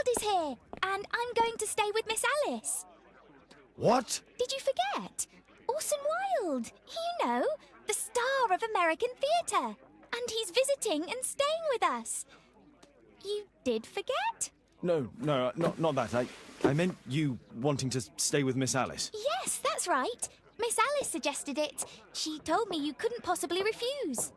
Wilde is here, and I'm going to stay with Miss Alice. What? Did you forget? Orson Wilde, you know, the star of American theatre. And he's visiting and staying with us. You did forget? No, not that. I meant you wanting to stay with Miss Alice. Yes, that's right. Miss Alice suggested it. She told me you couldn't possibly refuse.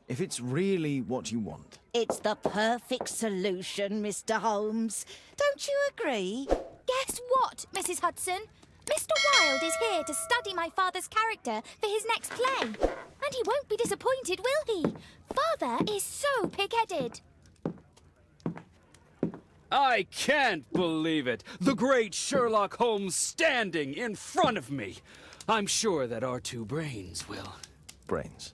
If it's really what you want. It's the perfect solution, Mr. Holmes. Don't you agree? Guess what, Mrs. Hudson? Mr. Wilde is here to study my father's character for his next play. And he won't be disappointed, will he? Father is so pig-headed. I can't believe it. The great Sherlock Holmes standing in front of me. I'm sure that our two brains will... Brains.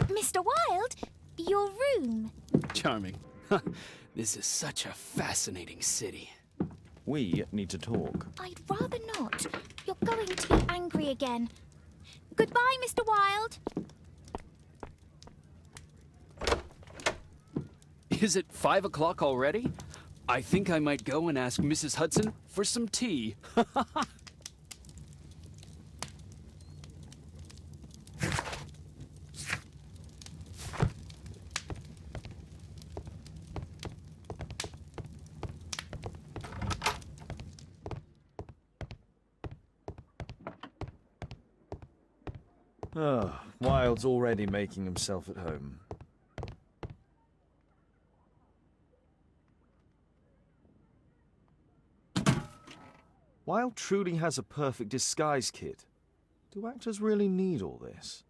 Mr. Wilde, your room. Charming. This is such a fascinating city. We need to talk. I'd rather not. You're going to be angry again. Goodbye, Mr. Wilde. Is it 5 o'clock already? I think I might go and ask Mrs. Hudson for some tea. Oh, Wilde's already making himself at home. Wilde truly has a perfect disguise kit. Do actors really need all this?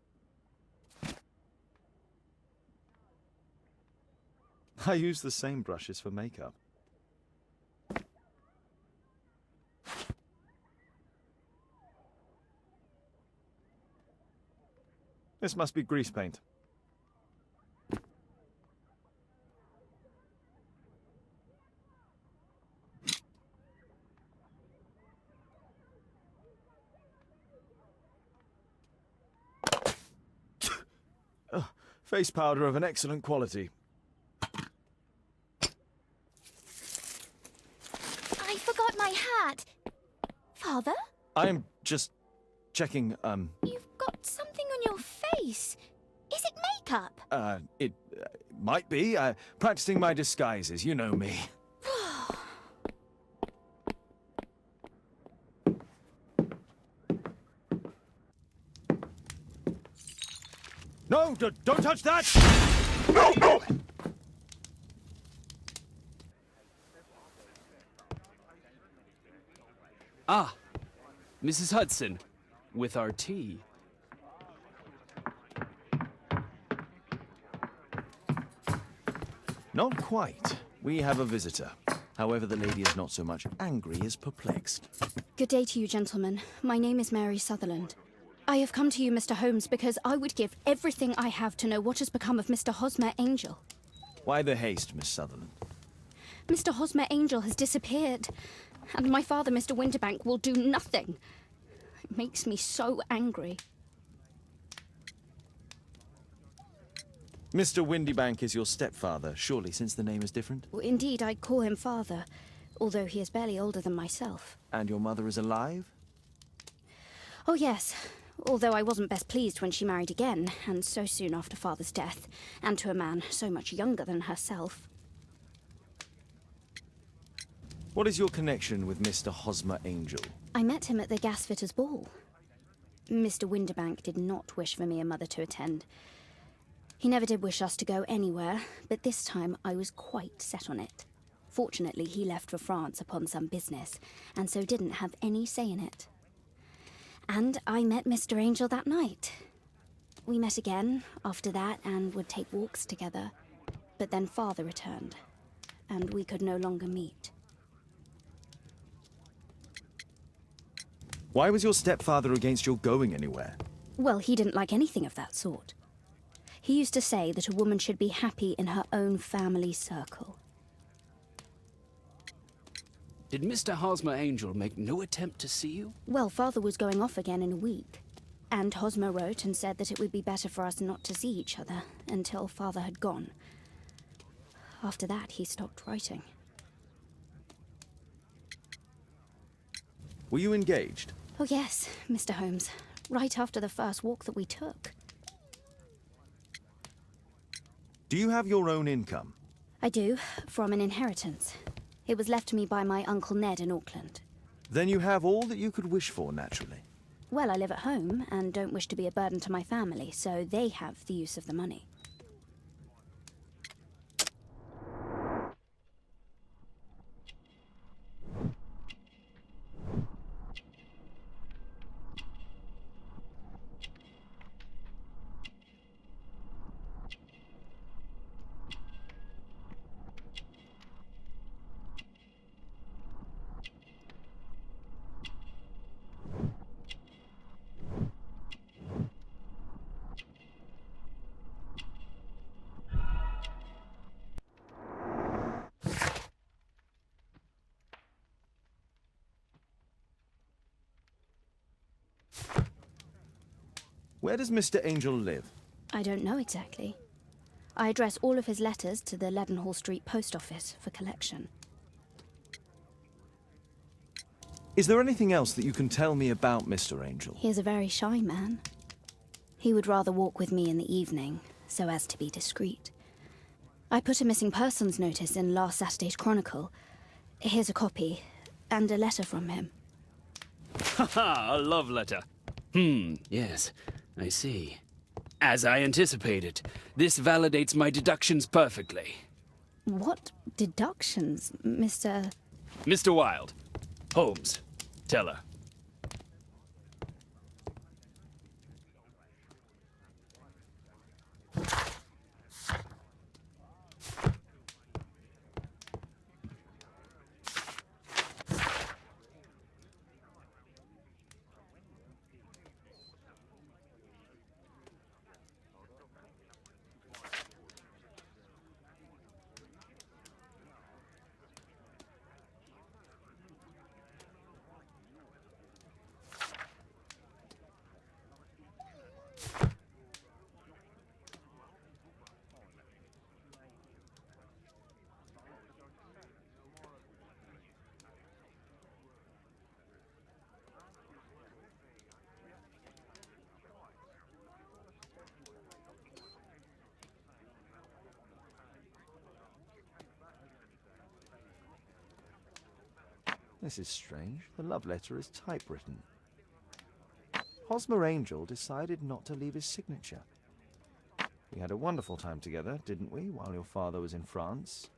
I use the same brushes for makeup. This must be grease paint. Face powder of an excellent quality. I forgot my hat. Father? I'm just checking, You've got something on your face. Is it makeup? It might be. Practicing my disguises, you know me. No, don't touch that! No, no! Ah, Mrs. Hudson, with our tea. Not quite. We have a visitor. However, the lady is not so much angry as perplexed. Good day to you, gentlemen. My name is Mary Sutherland. I have come to you, Mr. Holmes, because I would give everything I have to know what has become of Mr. Hosmer Angel. Why the haste, Miss Sutherland? Mr. Hosmer Angel has disappeared, and my father, Mr. Winterbank, will do nothing. It makes me so angry. Mr. Windybank is your stepfather, surely, since the name is different? Well, indeed, I call him father, although he is barely older than myself. And your mother is alive? Oh, yes. although I wasn't best pleased when she married again, and so soon after Father's death, and to a man so much younger than herself. What is your connection with Mr. Hosmer Angel? I met him at the gasfitter's ball. Mr. Winterbank did not wish for me and Mother to attend. He never did wish us to go anywhere, but this time I was quite set on it. Fortunately, he left for France upon some business, and so didn't have any say in it. And I met Mr. Angel that night. We met again after that and would take walks together. But then Father returned, and we could no longer meet. Why was your stepfather against your going anywhere? Well, he didn't like anything of that sort. He used to say that a woman should be happy in her own family circle. Did Mr. Hosmer Angel make no attempt to see you? Well, Father was going off again in a week. And Hosmer wrote and said that it would be better for us not to see each other until Father had gone. After that, he stopped writing. Were you engaged? Oh yes, Mr. Holmes. Right after the first walk that we took. Do you have your own income? I do, from an inheritance. It was left to me by my Uncle Ned in Auckland. Then you have all that you could wish for, naturally. Well, I live at home and don't wish to be a burden to my family, so they have the use of the money. Where does Mr. Angel live? I don't know exactly. I address all of his letters to the Leadenhall Street Post Office for collection. Is there anything else that you can tell me about Mr. Angel? He is a very shy man. He would rather walk with me in the evening, so as to be discreet. I put a missing persons notice in last Saturday's Chronicle. Here's a copy, and a letter from him. Haha, a love letter. Yes, I see. As I anticipated, this validates my deductions perfectly. What deductions, Mr. Mr. Wilde. Holmes. Tell her. This is strange. The love letter is typewritten. Hosmer Angel decided not to leave his signature. We had a wonderful time together, didn't we, while your father was in France?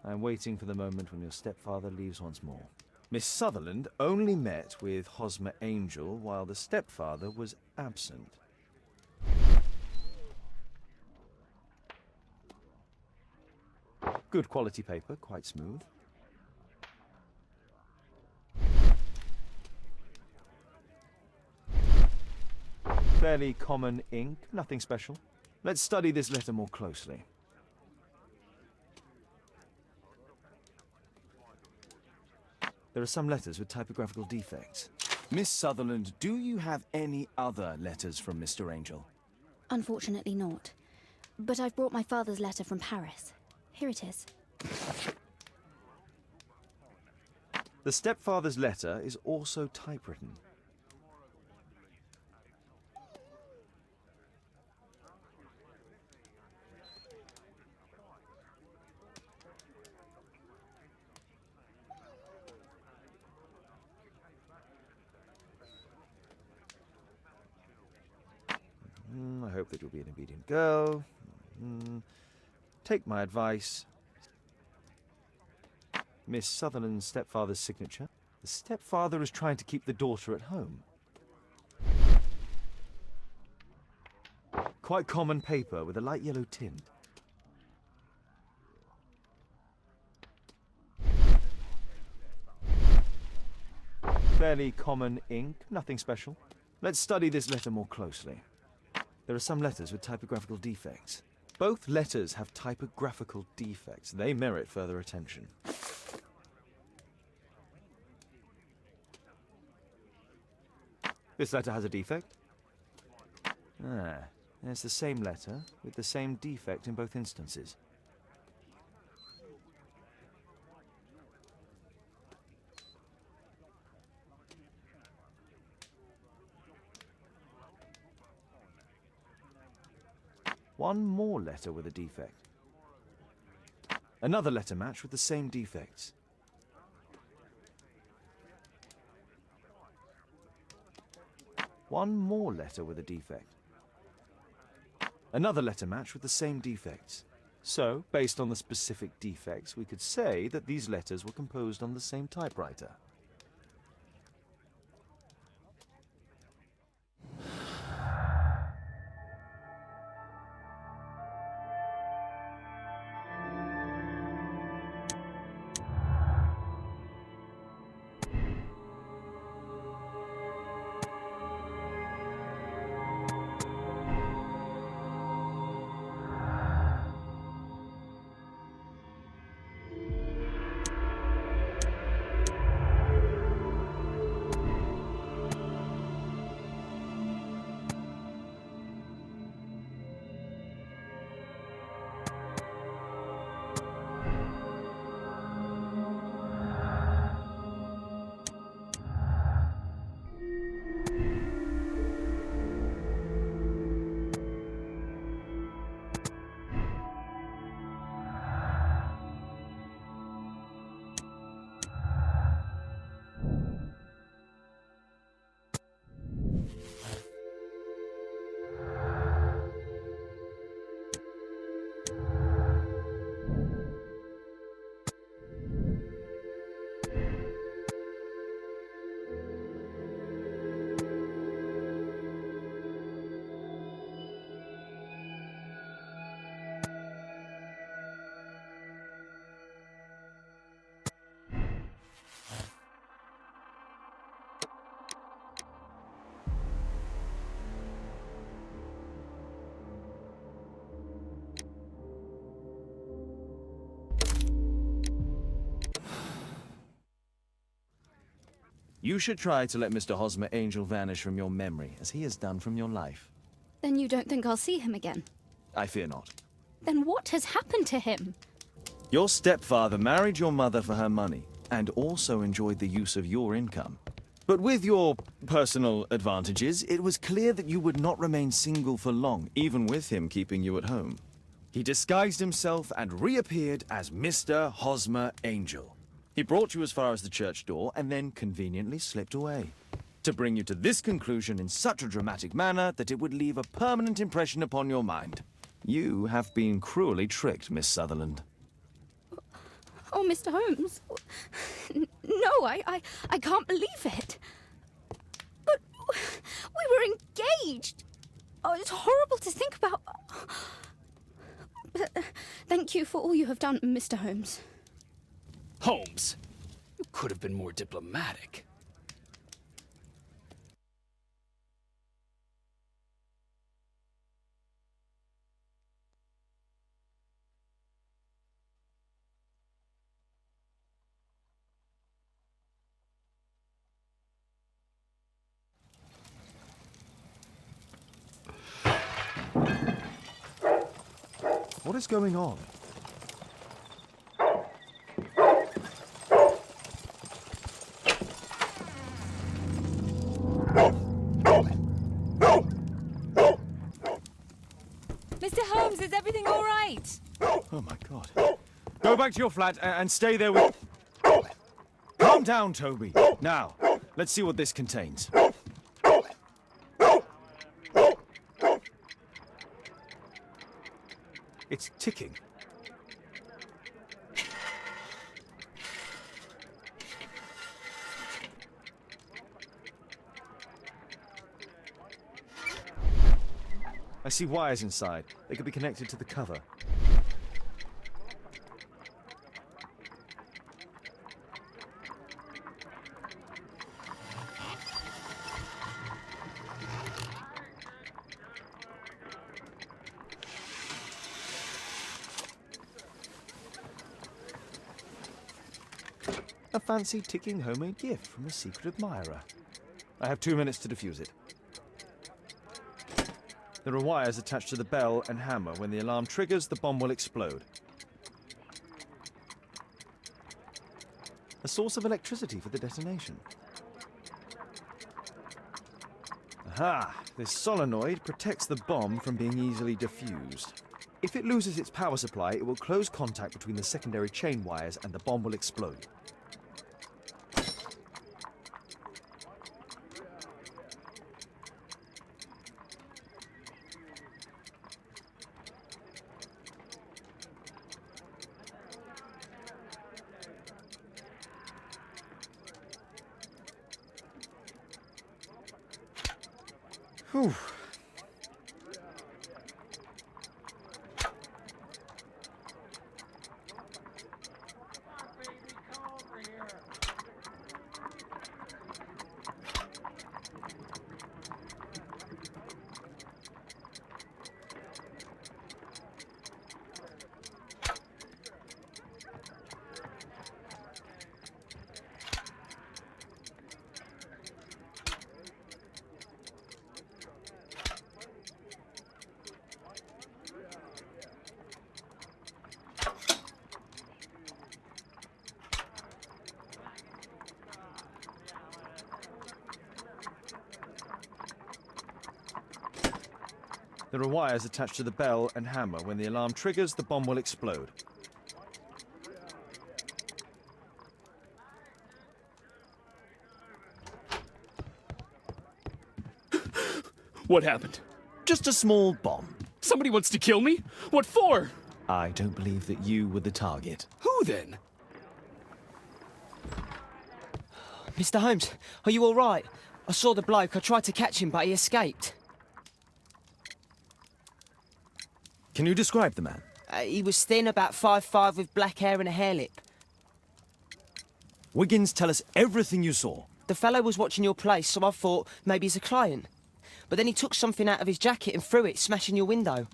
I'm waiting for the moment when your stepfather leaves once more. Miss Sutherland only met with Hosmer Angel while the stepfather was absent. Good quality paper, quite smooth. Fairly common ink, nothing special. Let's study this letter more closely. There are some letters with typographical defects. Miss Sutherland, do you have any other letters from Mr. Angel? Unfortunately not. But I've brought my father's letter from Paris. Here it is. The stepfather's letter is also typewritten. hope that you'll be an obedient girl. Take my advice. Miss Sutherland's stepfather's signature. The stepfather is trying to keep the daughter at home. Quite common paper with a light yellow tint. Fairly common ink, nothing special. Let's study this letter more closely. There are some letters with typographical defects. Both letters have typographical defects. They merit further attention. This letter has a defect. It's the same letter with the same defect in both instances. One more letter with a defect. Another letter match with the same defects. One more letter with a defect. Another letter match with the same defects. So, based on the specific defects, we could say that these letters were composed on the same typewriter. You should try to let Mr. Hosmer Angel vanish from your memory, as he has done from your life. Then you don't think I'll see him again? I fear not. Then what has happened to him? Your stepfather married your mother for her money, and also enjoyed the use of your income. But with your personal advantages, it was clear that you would not remain single for long, even with him keeping you at home. He disguised himself and reappeared as Mr. Hosmer Angel. He brought you as far as the church door and then conveniently slipped away, to bring you to this conclusion in such a dramatic manner that it would leave a permanent impression upon your mind. You have been cruelly tricked, Miss Sutherland. Oh, Mr. Holmes. No, I can't believe it. But we were engaged. Oh, it's horrible to think about. But, thank you for all you have done, Mr. Holmes. Holmes, you could have been more diplomatic. What is going on? Mr. Holmes, is everything all right? Oh my God. Go back to your flat and stay there with... Calm down, Toby. Now, let's see what this contains. It's ticking. I see wires inside. They could be connected to the cover. A fancy ticking homemade gift from a secret admirer. I have 2 minutes to defuse it. There are wires attached to the bell and hammer. When the alarm triggers, the bomb will explode. A source of electricity for the detonation. Aha! This solenoid protects the bomb from being easily diffused. If it loses its power supply, it will close contact between the secondary chain wires and the bomb will explode. Whew. There are wires attached to the bell and hammer. When the alarm triggers, the bomb will explode. What happened? Just a small bomb. Somebody wants to kill me? What for? I don't believe that you were the target. Who then? Mr. Holmes, are you all right? I saw the bloke. I tried to catch him, but he escaped. Can you describe the man? He was thin, about 5'5", with black hair and a hair lip. Wiggins, tell us everything you saw. The fellow was watching your place, so I thought maybe he's a client. But then he took something out of his jacket and threw it, smashing your window.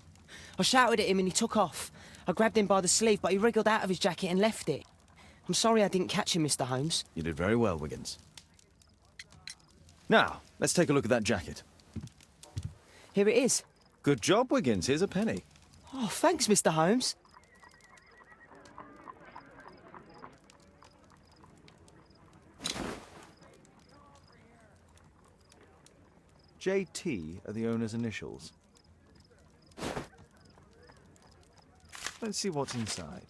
I shouted at him and he took off. I grabbed him by the sleeve, but he wriggled out of his jacket and left it. I'm sorry I didn't catch him, Mr. Holmes. You did very well, Wiggins. Now, let's take a look at that jacket. Here it is. Good job, Wiggins. Here's a penny. Oh, thanks, Mr. Holmes. JT are the owner's initials. Let's see what's inside.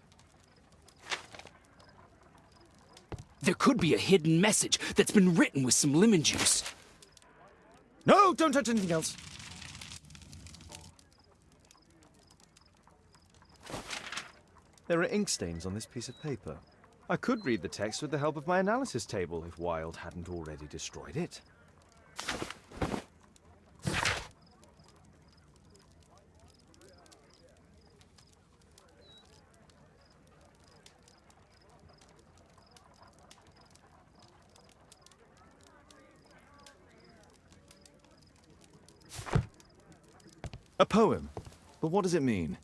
There could be a hidden message that's been written with some lemon juice. No, don't touch anything else. There are ink stains on this piece of paper. I could read the text with the help of my analysis table if Wilde hadn't already destroyed it. A poem. But what does it mean?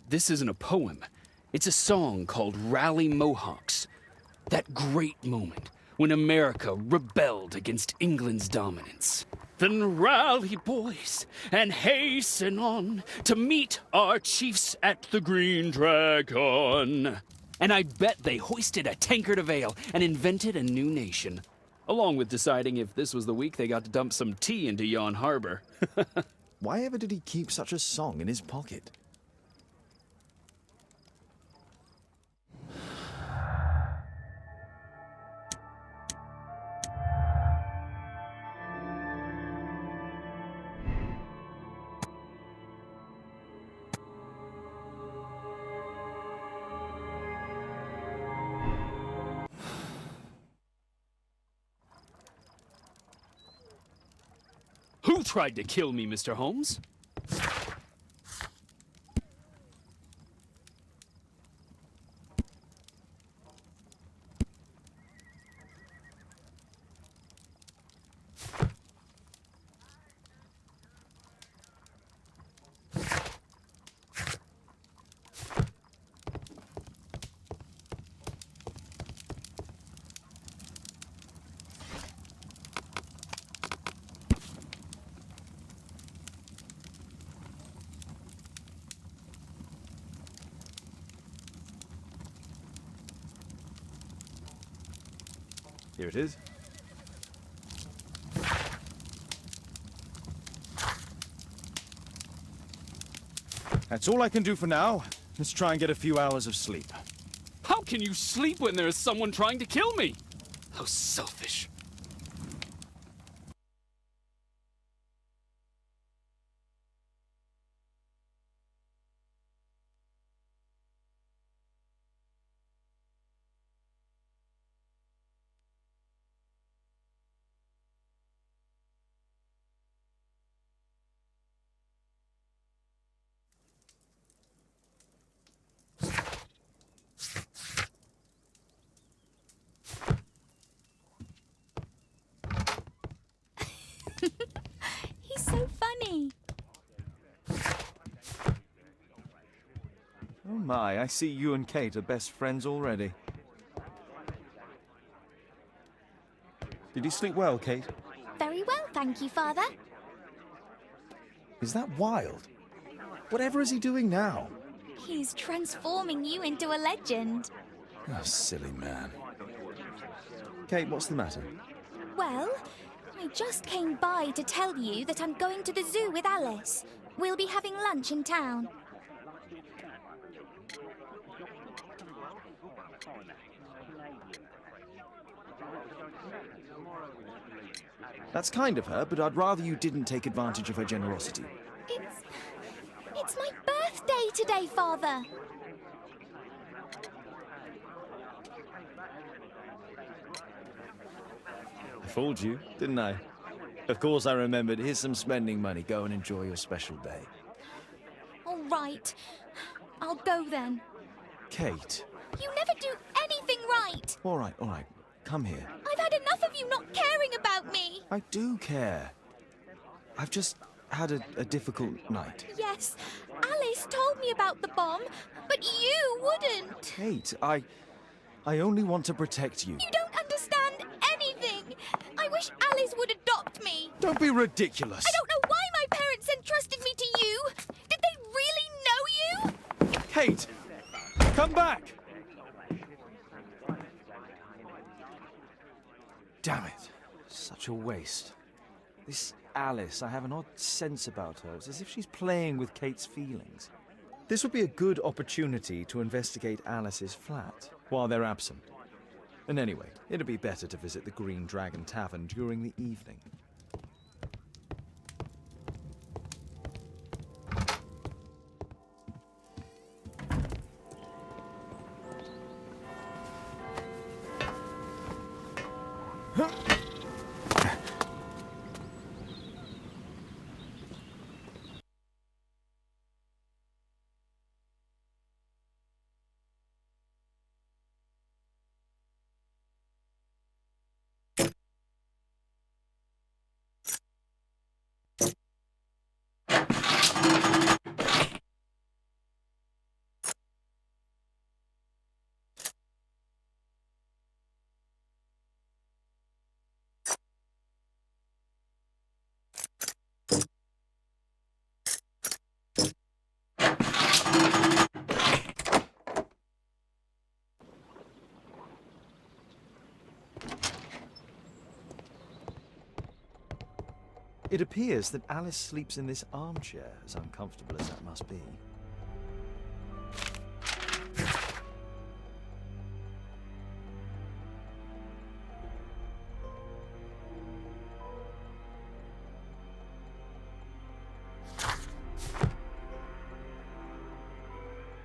This isn't a poem. It's a song called Rally Mohawks. That great moment when America rebelled against England's dominance. Then rally, boys, and hasten on to meet our chiefs at the Green Dragon. And I bet they hoisted a tankard of ale and invented a new nation. Along with deciding if this was the week they got to dump some tea into Yon Harbor. Why ever did he keep such a song in his pocket? Who tried to kill me, Mr. Holmes? Here it is. That's all I can do for now. Let's try and get a few hours of sleep. How can you sleep when there is someone trying to kill me? How selfish. He's so funny. Oh my, I see you and Kate are best friends already. Did you sleep well, Kate? Very well, thank you, Father. Is that Wilde? Whatever is he doing now? He's transforming you into a legend. Oh, silly man. Kate, what's the matter? Well, I just came by to tell you that I'm going to the zoo with Alice. We'll be having lunch in town. That's kind of her, but I'd rather you didn't take advantage of her generosity. It's my birthday today, Father. I fooled you, didn't I? Of course I remembered. Here's some spending money. Go and enjoy your special day. All right. I'll go then. Kate. You never do anything right. All right. Come here. I've had enough of you not caring about me. I do care. I've just had a difficult night. Yes, Alice told me about the bomb, but you wouldn't. Kate, I only want to protect you. You don't understand anything. I wish Alice would adopt me. Don't be ridiculous. I don't know why my parents entrusted me to you. Did they really know you? Kate, come back. Damn it. Such a waste. This Alice, I have an odd sense about her. It's as if she's playing with Kate's feelings. This would be a good opportunity to investigate Alice's flat while they're absent. And anyway, it'd be better to visit the Green Dragon Tavern during the evening. It appears that Alice sleeps in this armchair, as uncomfortable as that must be.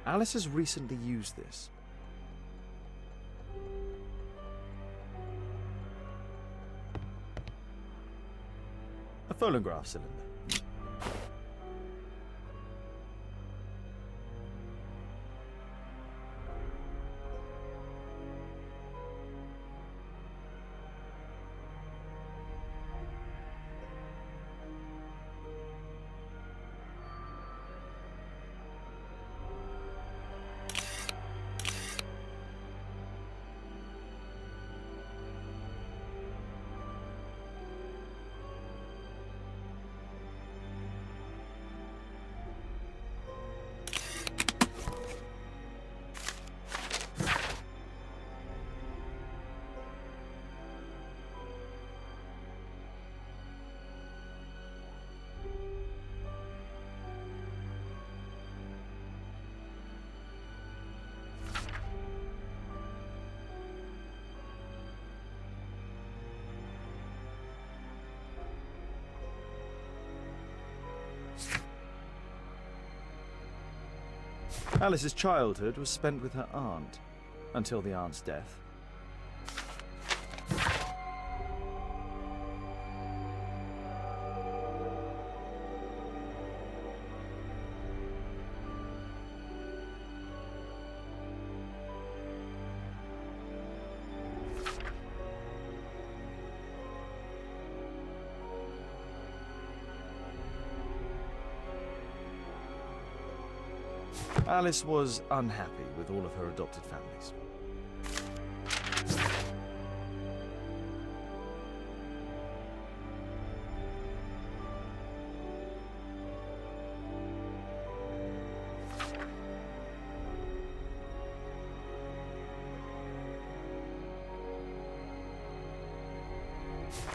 Alice has recently used this. A phonograph cylinder. Alice's childhood was spent with her aunt, until the aunt's death. Alice was unhappy with all of her adopted families.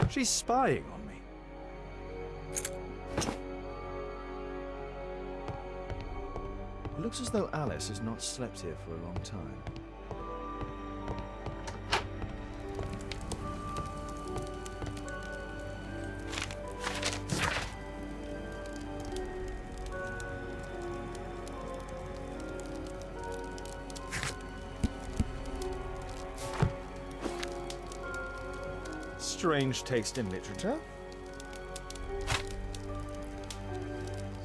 She's spying on me. It looks as though Alice has not slept here for a long time. Strange taste in literature.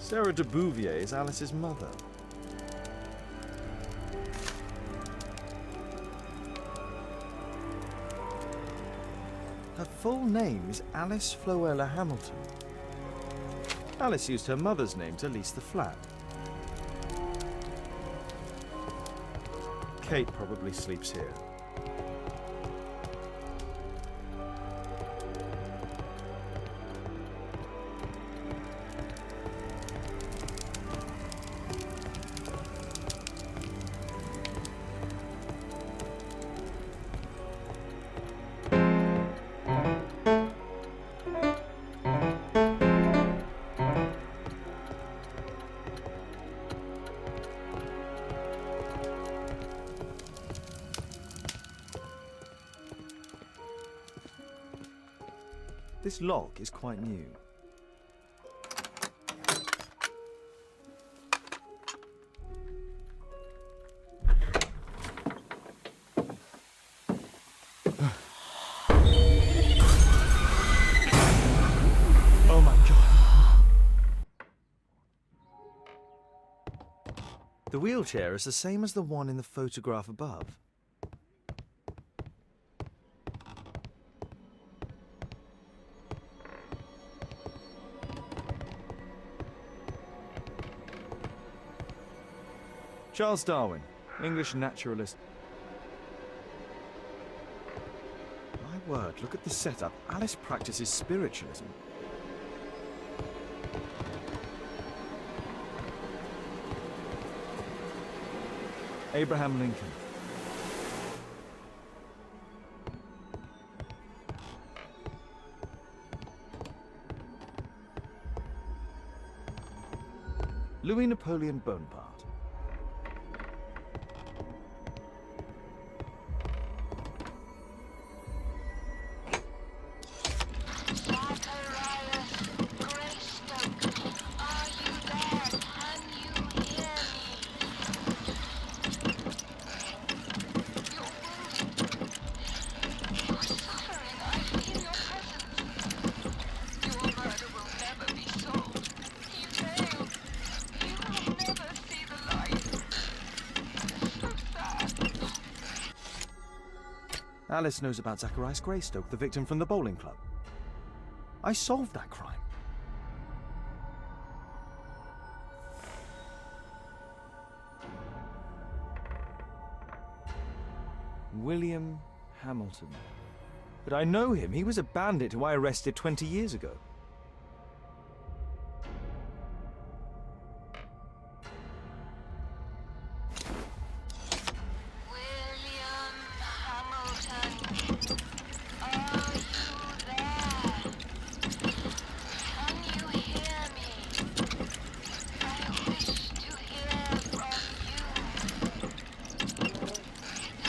Sarah de Bouvier is Alice's mother. Her full name is Alice Floella Hamilton. Alice used her mother's name to lease the flat. Kate probably sleeps here. This lock is quite new. Oh my God. The wheelchair is the same as the one in the photograph above. Charles Darwin, English naturalist. My word, look at the setup. Alice practices spiritualism. Abraham Lincoln. Louis Napoleon Bonaparte. Alice knows about Zacharias Greystoke, the victim from the bowling club. I solved that crime. William Hamilton. But I know him. He was a bandit who I arrested 20 years ago. William Hamilton, are you there? Can you hear me? I wish to hear from you.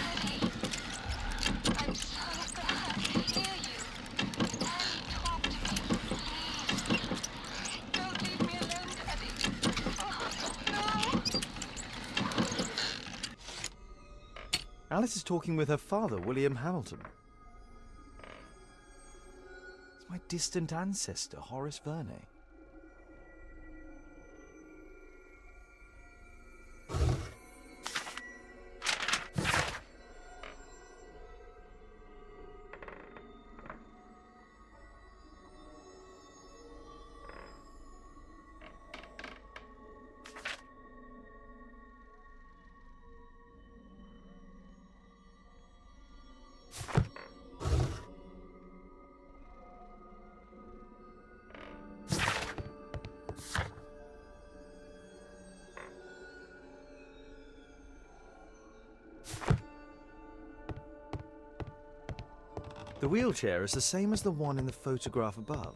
Daddy, I'm so glad to hear you. Daddy, talk to me, please. Don't leave me alone, Daddy. Oh, no. Alice is talking with her father, William Hamilton. It's my distant ancestor, Horace Verne. The wheelchair is the same as the one in the photograph above.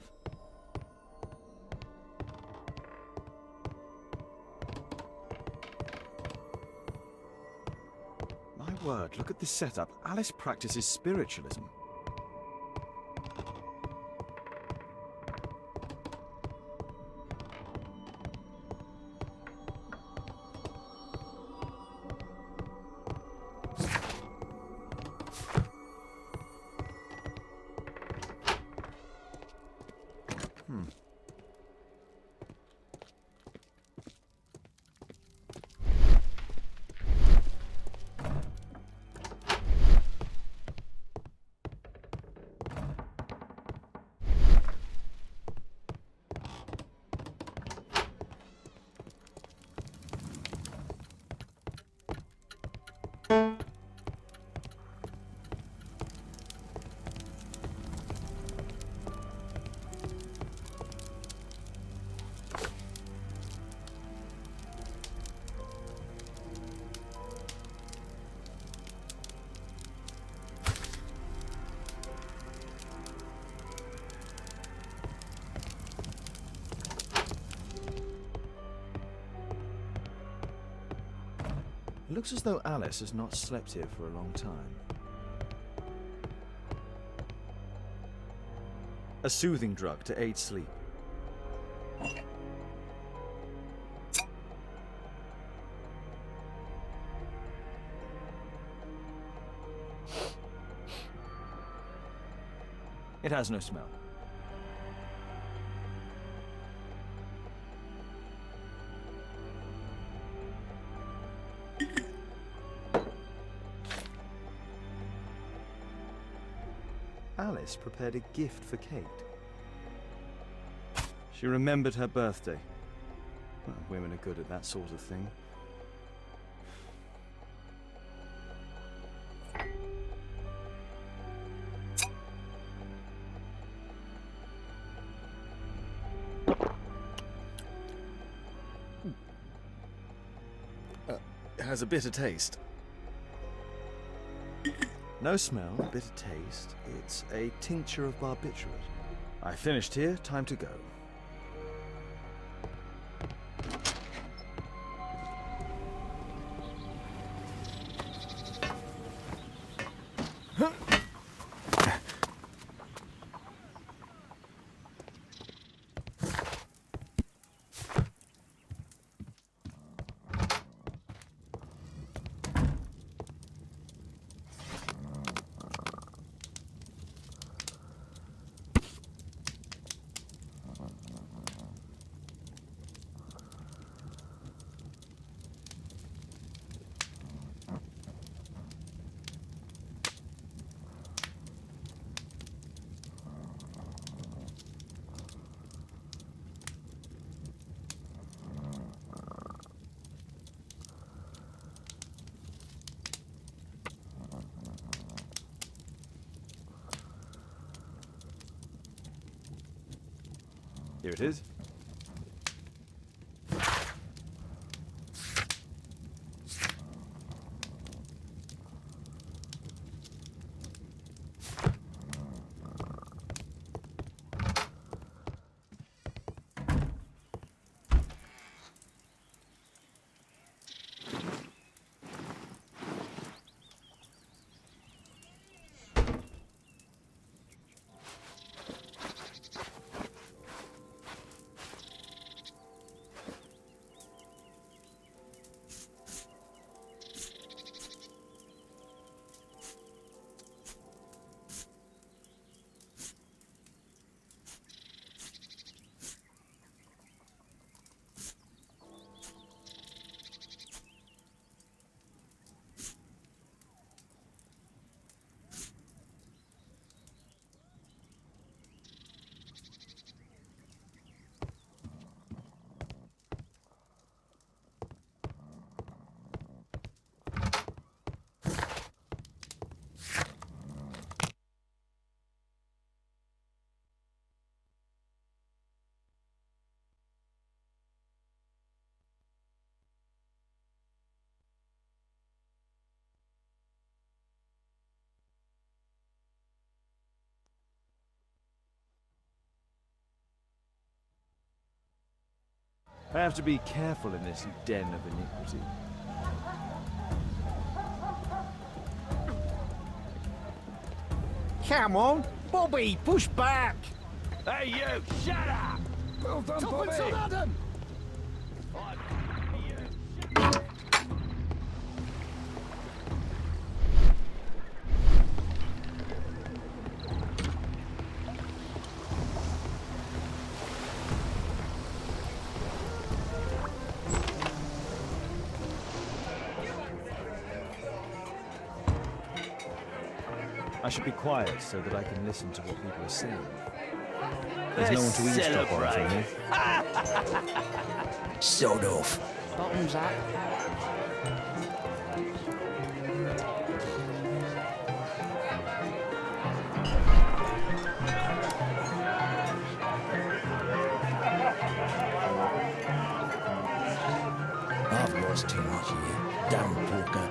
My word, look at this setup. Alice practices spiritualism. It looks as though Alice has not slept here for a long time. A soothing drug to aid sleep. It has no smell. Alice prepared a gift for Kate. She remembered her birthday. Well, women are good at that sort of thing. It has a bitter taste. No smell, bitter taste. It's a tincture of barbiturate. I finished here, time to go. Here it is. I have to be careful in this den of iniquity. Come on, Bobby, push back! Hey, you! Shut up! Well done, Bobby! I should be quiet so that I can listen to what people are saying. There's no one to eavesdrop on from here. Sod off. Bottoms up. I've lost too much here. Damn poker.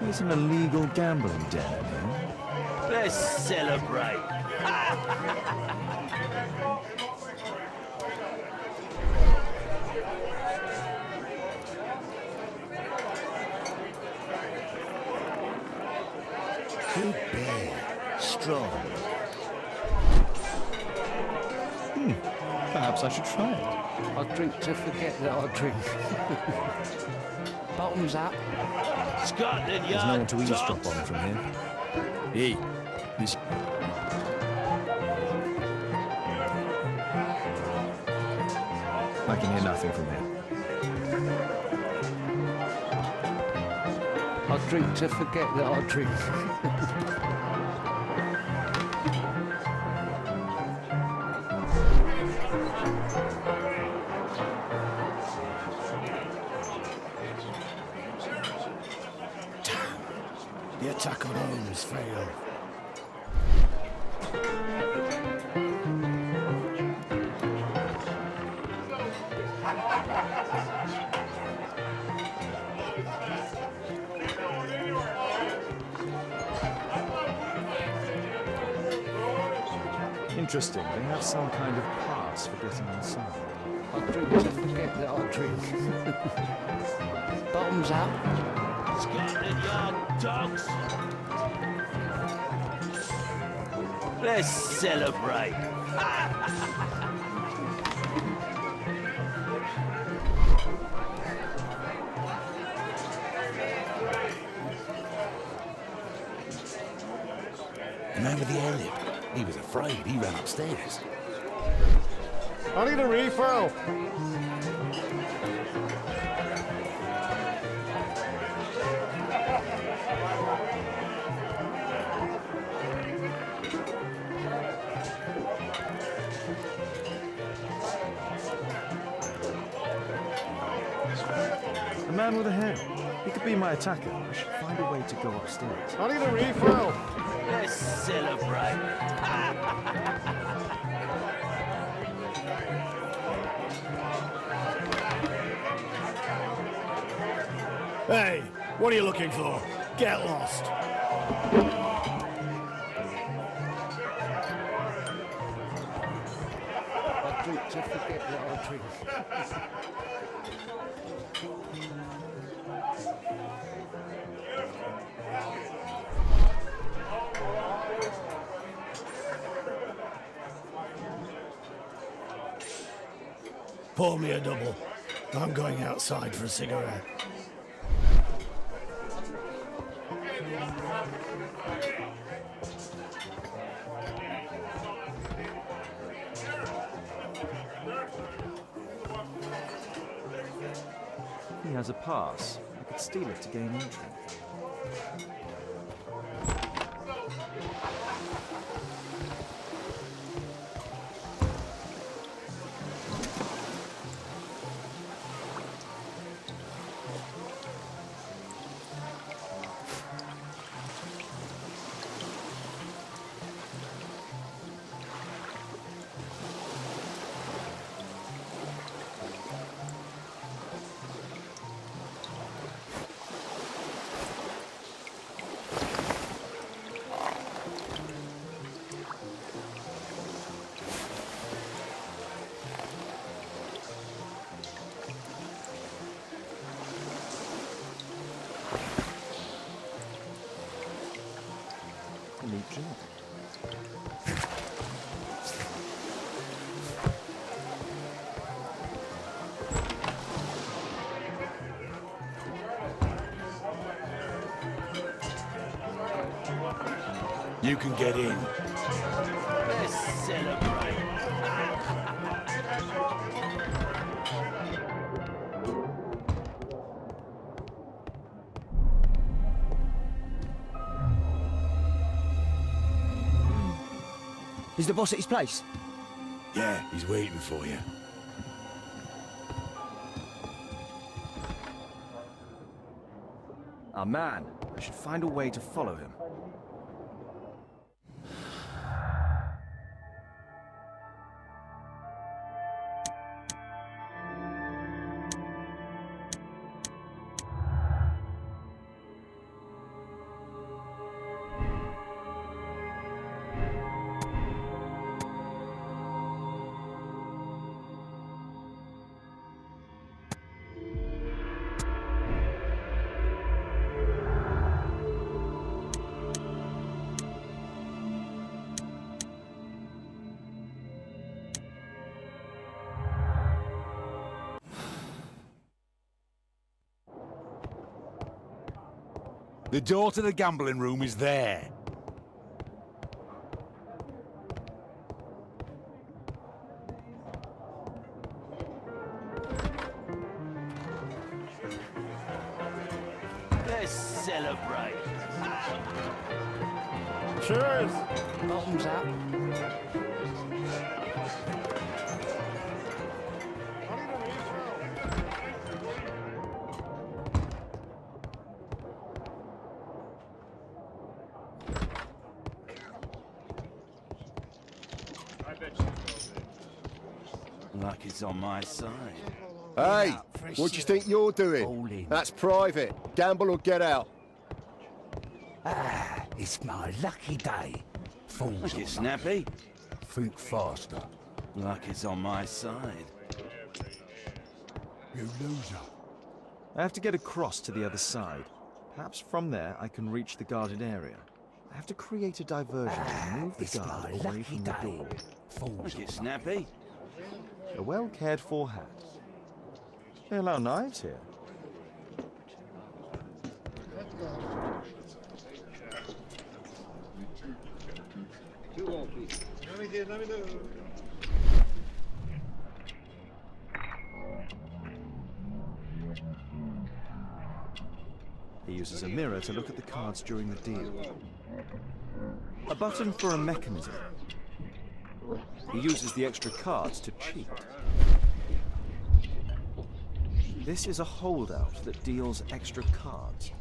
It's an illegal gambling den here. Let's celebrate. Good bear. Strong. Perhaps I should try it. I drink to forget that I drink. Bottoms up. Scotland There's no one Yard to eavesdrop dogs. on from here. Hey, this... I can hear nothing from here. I drink to forget that I drink. The attack on Holmes failed. Interesting. They have some kind of pass for getting inside. I drink to forget that I drink. Bottoms up. Scotland Yard dogs. Let's celebrate. The man with the air-lip. He was afraid. He ran upstairs. I need a refill. The man with the head. He could be my attacker. I should find a way to go upstairs. I need a refill. Let's celebrate. Hey, what are you looking for? Get lost. To forget what I drink. Pour me a double. I'm going outside for a cigarette. He has a pass. I could steal it to gain entry. A neat job. You can get in. Let's celebrate. Is the boss at his place? Yeah, he's waiting for you. Our man. I should find a way to follow him. The door to the gambling room is there. Let's celebrate. Cheers. Bottoms up. Luck is on my side. Hey, what do you think you're doing? That's private. Gamble or get out. Ah, it's my lucky day. Fools. Look, you snappy. Think faster. Luck is on my side. You loser. I have to get across to the other side. Perhaps from there I can reach the guarded area. I have to create a diversion to move the guard away from the door. Look, you snappy. A well cared for hat. They allow knives here. He uses a mirror to look at the cards during the deal. A button for a mechanism. He uses the extra cards to cheat. This is a holdout that deals extra cards.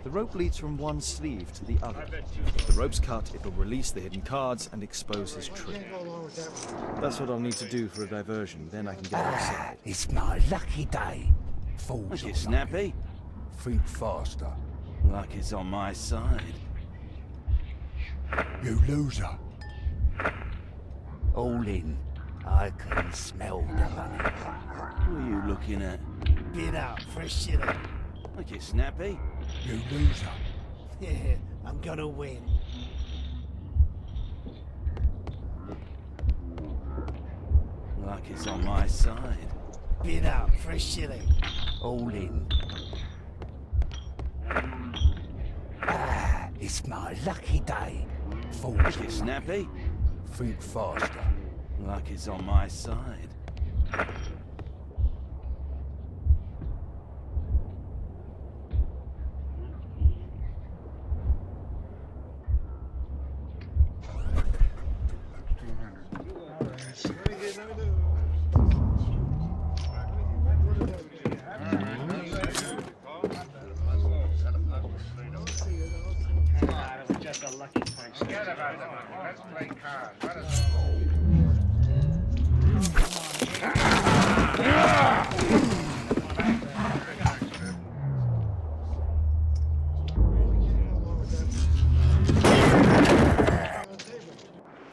The rope leads from one sleeve to the other. If the rope's cut, it'll release the hidden cards and expose his trick. That's what I'll need to do for a diversion, then I can get outside. It's my lucky day. Fools You snappy? think faster. Like it's on my side. You loser. All in. I can smell the money. Who are you looking at? Get out for a shilling. Like it's snappy? You loser. Yeah, I'm gonna win. Like it's on my side. Get out for a shilling. All in. It's my lucky day. Fools Like it's snappy? think faster. Like it's on my side.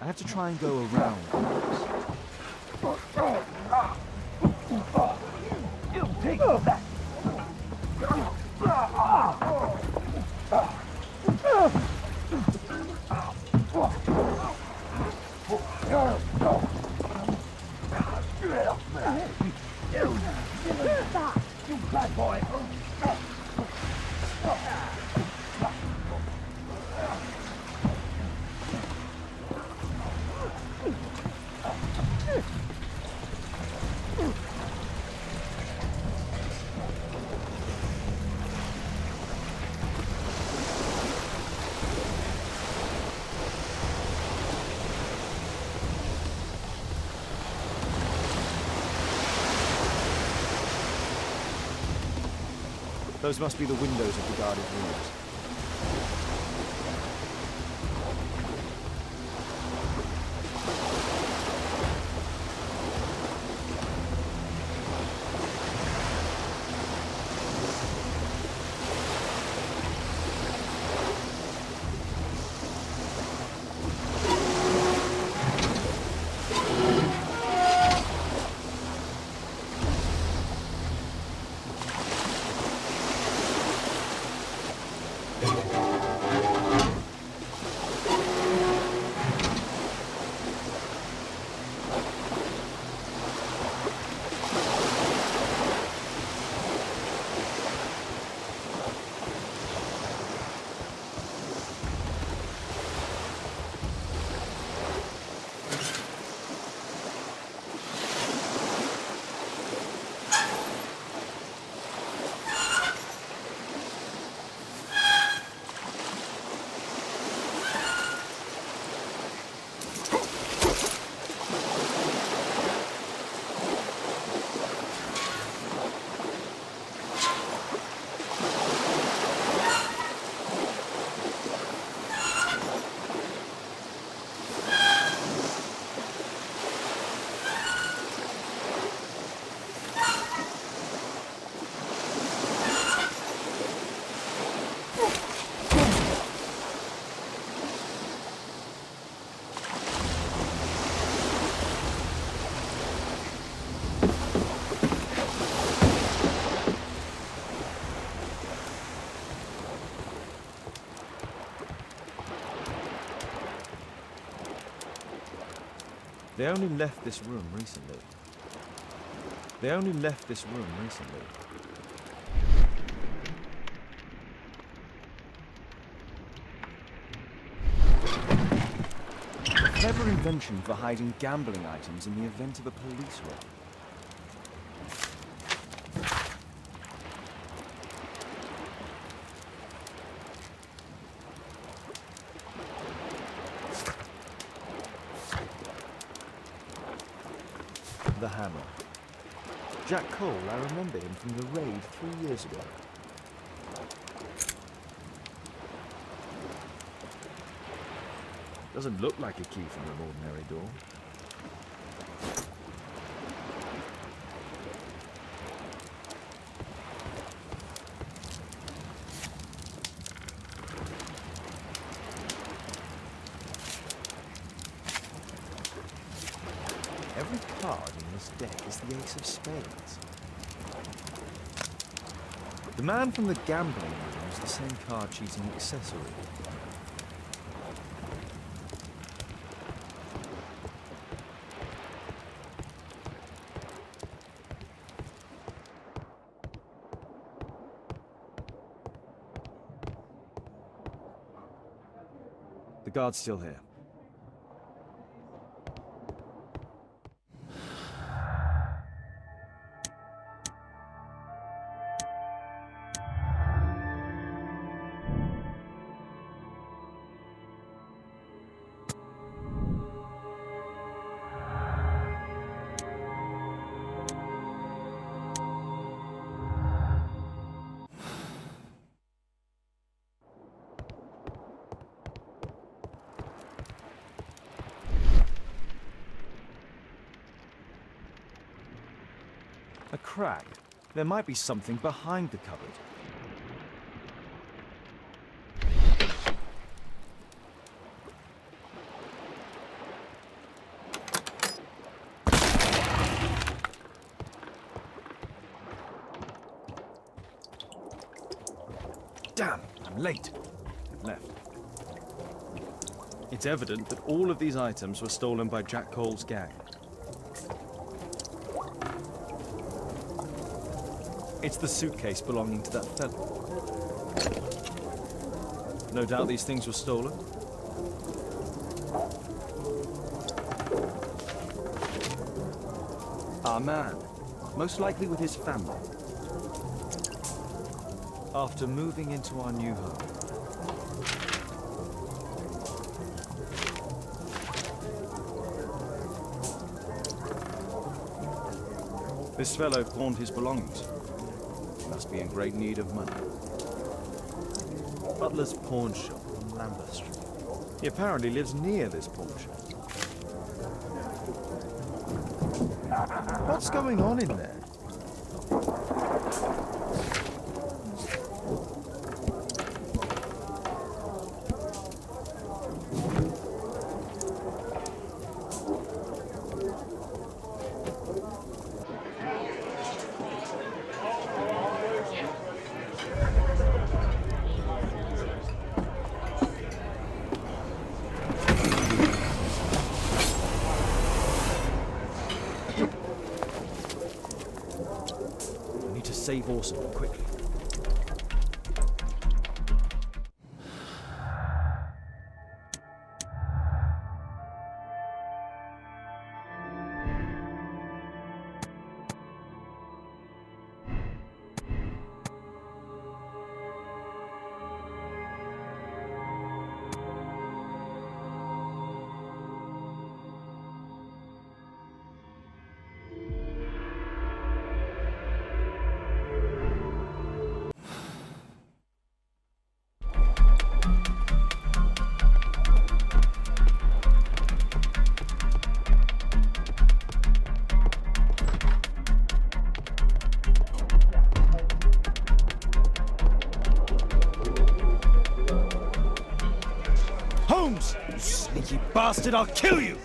I have to try and go around. Those must be the windows of the guarded rooms. They only left this room recently. Clever invention for hiding gambling items in the event of a police raid. The hammer. Jack Cole, I remember him from the raid 3 years ago. Doesn't look like a key from an ordinary door. Every card in this deck is the ace of spades. The man from the gambling room is the same card cheating accessory. The guard's still here. A crack. There might be something behind the cupboard. Damn, I'm late. I've left. It's evident that all of these items were stolen by Jack Cole's gang. It's the suitcase belonging to that fellow. No doubt these things were stolen. Our man, most likely with his family. After moving into our new home. This fellow pawned his belongings. Must be in great need of money. Butler's pawn shop on Lambeth Street. He apparently lives near this pawn shop. What's going on in there? Save Orson quickly. Holmes! You sneaky bastard, I'll kill you!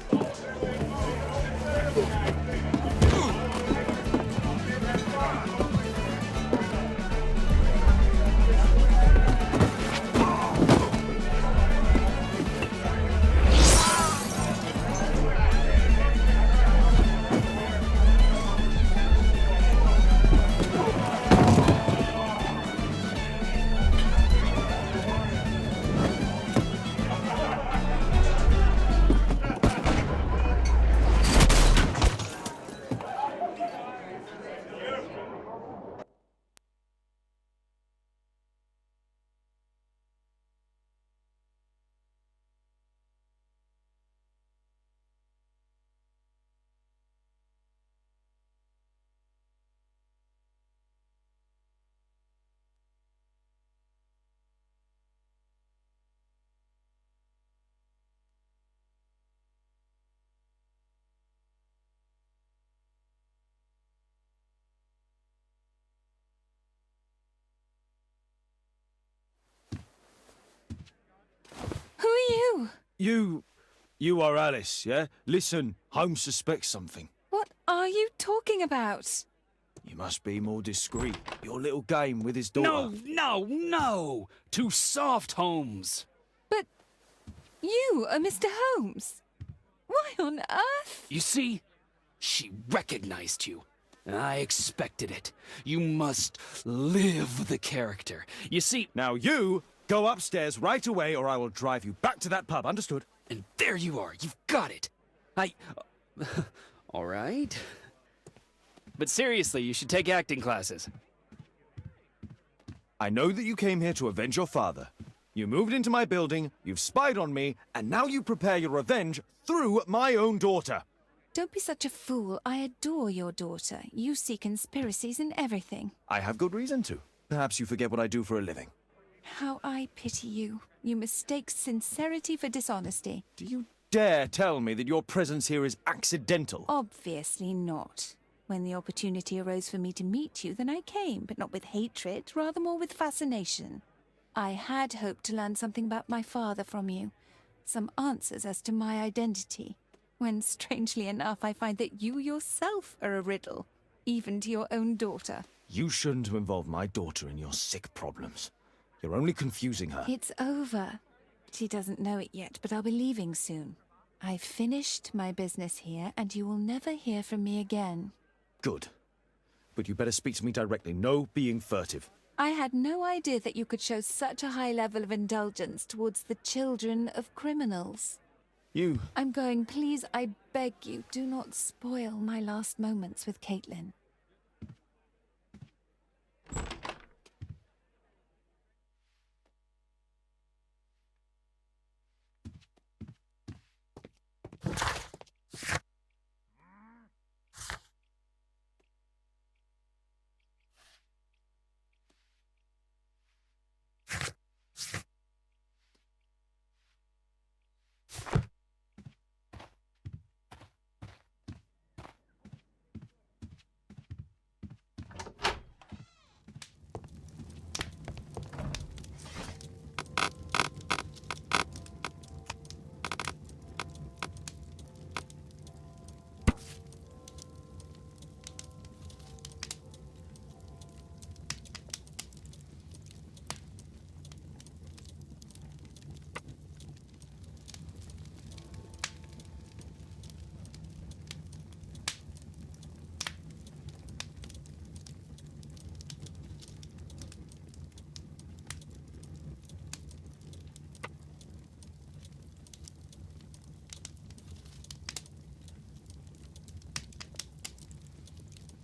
you? You are Alice, yeah? Listen, Holmes suspects something. What are you talking about? You must be more discreet. Your little game with his daughter. No! Too soft, Holmes. But you are Mr. Holmes. Why on earth? You see, she recognized you. I expected it. You must live the character. You see... Now you go upstairs right away or I will drive you back to that pub, understood? And there you are. You've got it. All right. But seriously, you should take acting classes. I know that you came here to avenge your father. You moved into my building, you've spied on me, and now you prepare your revenge through my own daughter. Don't be such a fool. I adore your daughter. You see conspiracies in everything. I have good reason to. Perhaps you forget what I do for a living. How I pity you. You mistake sincerity for dishonesty. Do you dare tell me that your presence here is accidental? Obviously not. When the opportunity arose for me to meet you, then I came, but not with hatred, rather more with fascination. I had hoped to learn something about my father from you, some answers as to my identity, when, strangely enough, I find that you yourself are a riddle, even to your own daughter. You shouldn't have involved my daughter in your sick problems. You're only confusing her. It's over. She doesn't know it yet, but I'll be leaving soon. I've finished my business here, and you will never hear from me again. Good. But you better speak to me directly. No being furtive. I had no idea that you could show such a high level of indulgence towards the children of criminals. You... I'm going. Please, I beg you, do not spoil my last moments with Caitlin.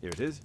Here it is.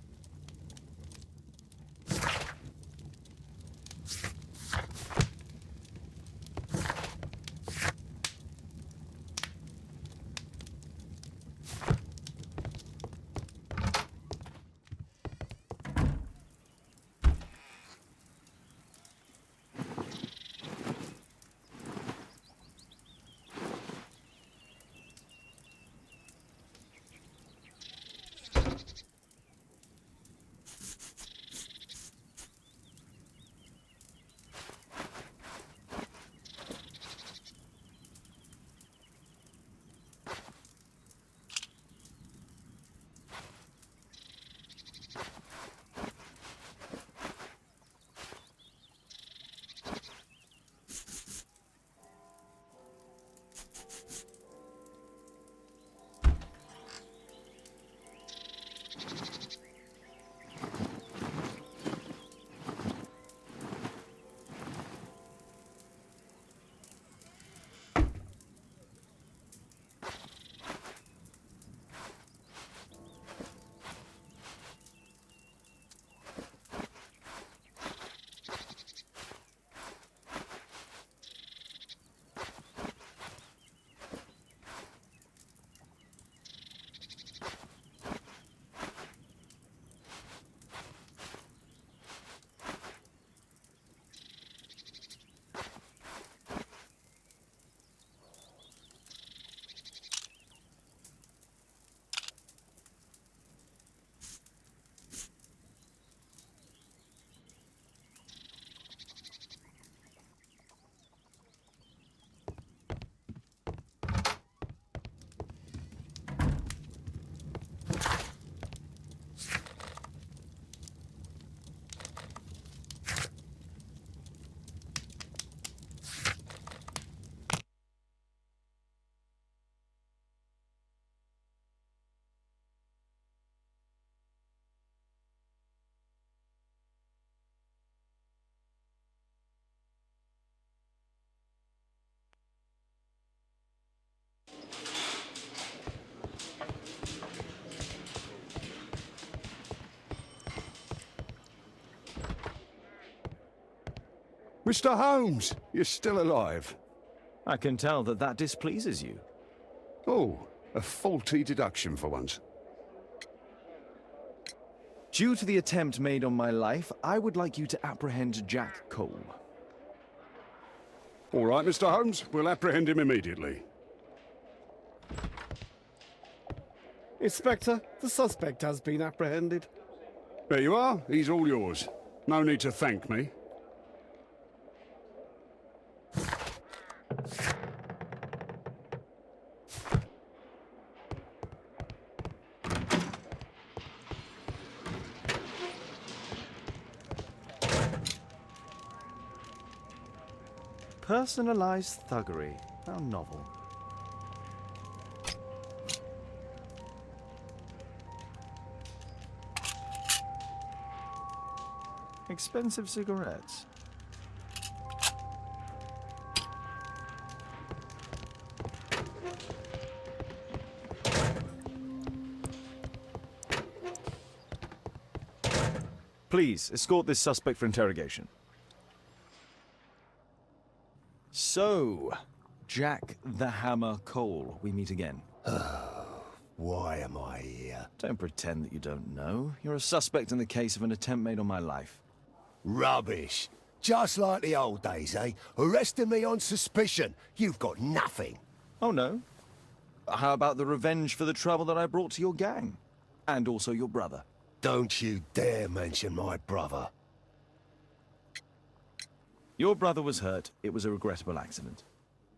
Mr. Holmes, you're still alive. I can tell that that displeases you. Oh, a faulty deduction for once. Due to the attempt made on my life, I would like you to apprehend Jack Cole. All right, Mr. Holmes, we'll apprehend him immediately. Inspector, the suspect has been apprehended. There you are. He's all yours. No need to thank me. Personalized thuggery. How novel. Expensive cigarettes. Please, escort this suspect for interrogation. So, Jack the Hammer Cole, we meet again. Why am I here? Don't pretend that you don't know. You're a suspect in the case of an attempt made on my life. Rubbish. Just like the old days, eh? Arresting me on suspicion. You've got nothing. Oh, no? How about the revenge for the trouble that I brought to your gang? And also your brother. Don't you dare mention my brother. Your brother was hurt. It was a regrettable accident.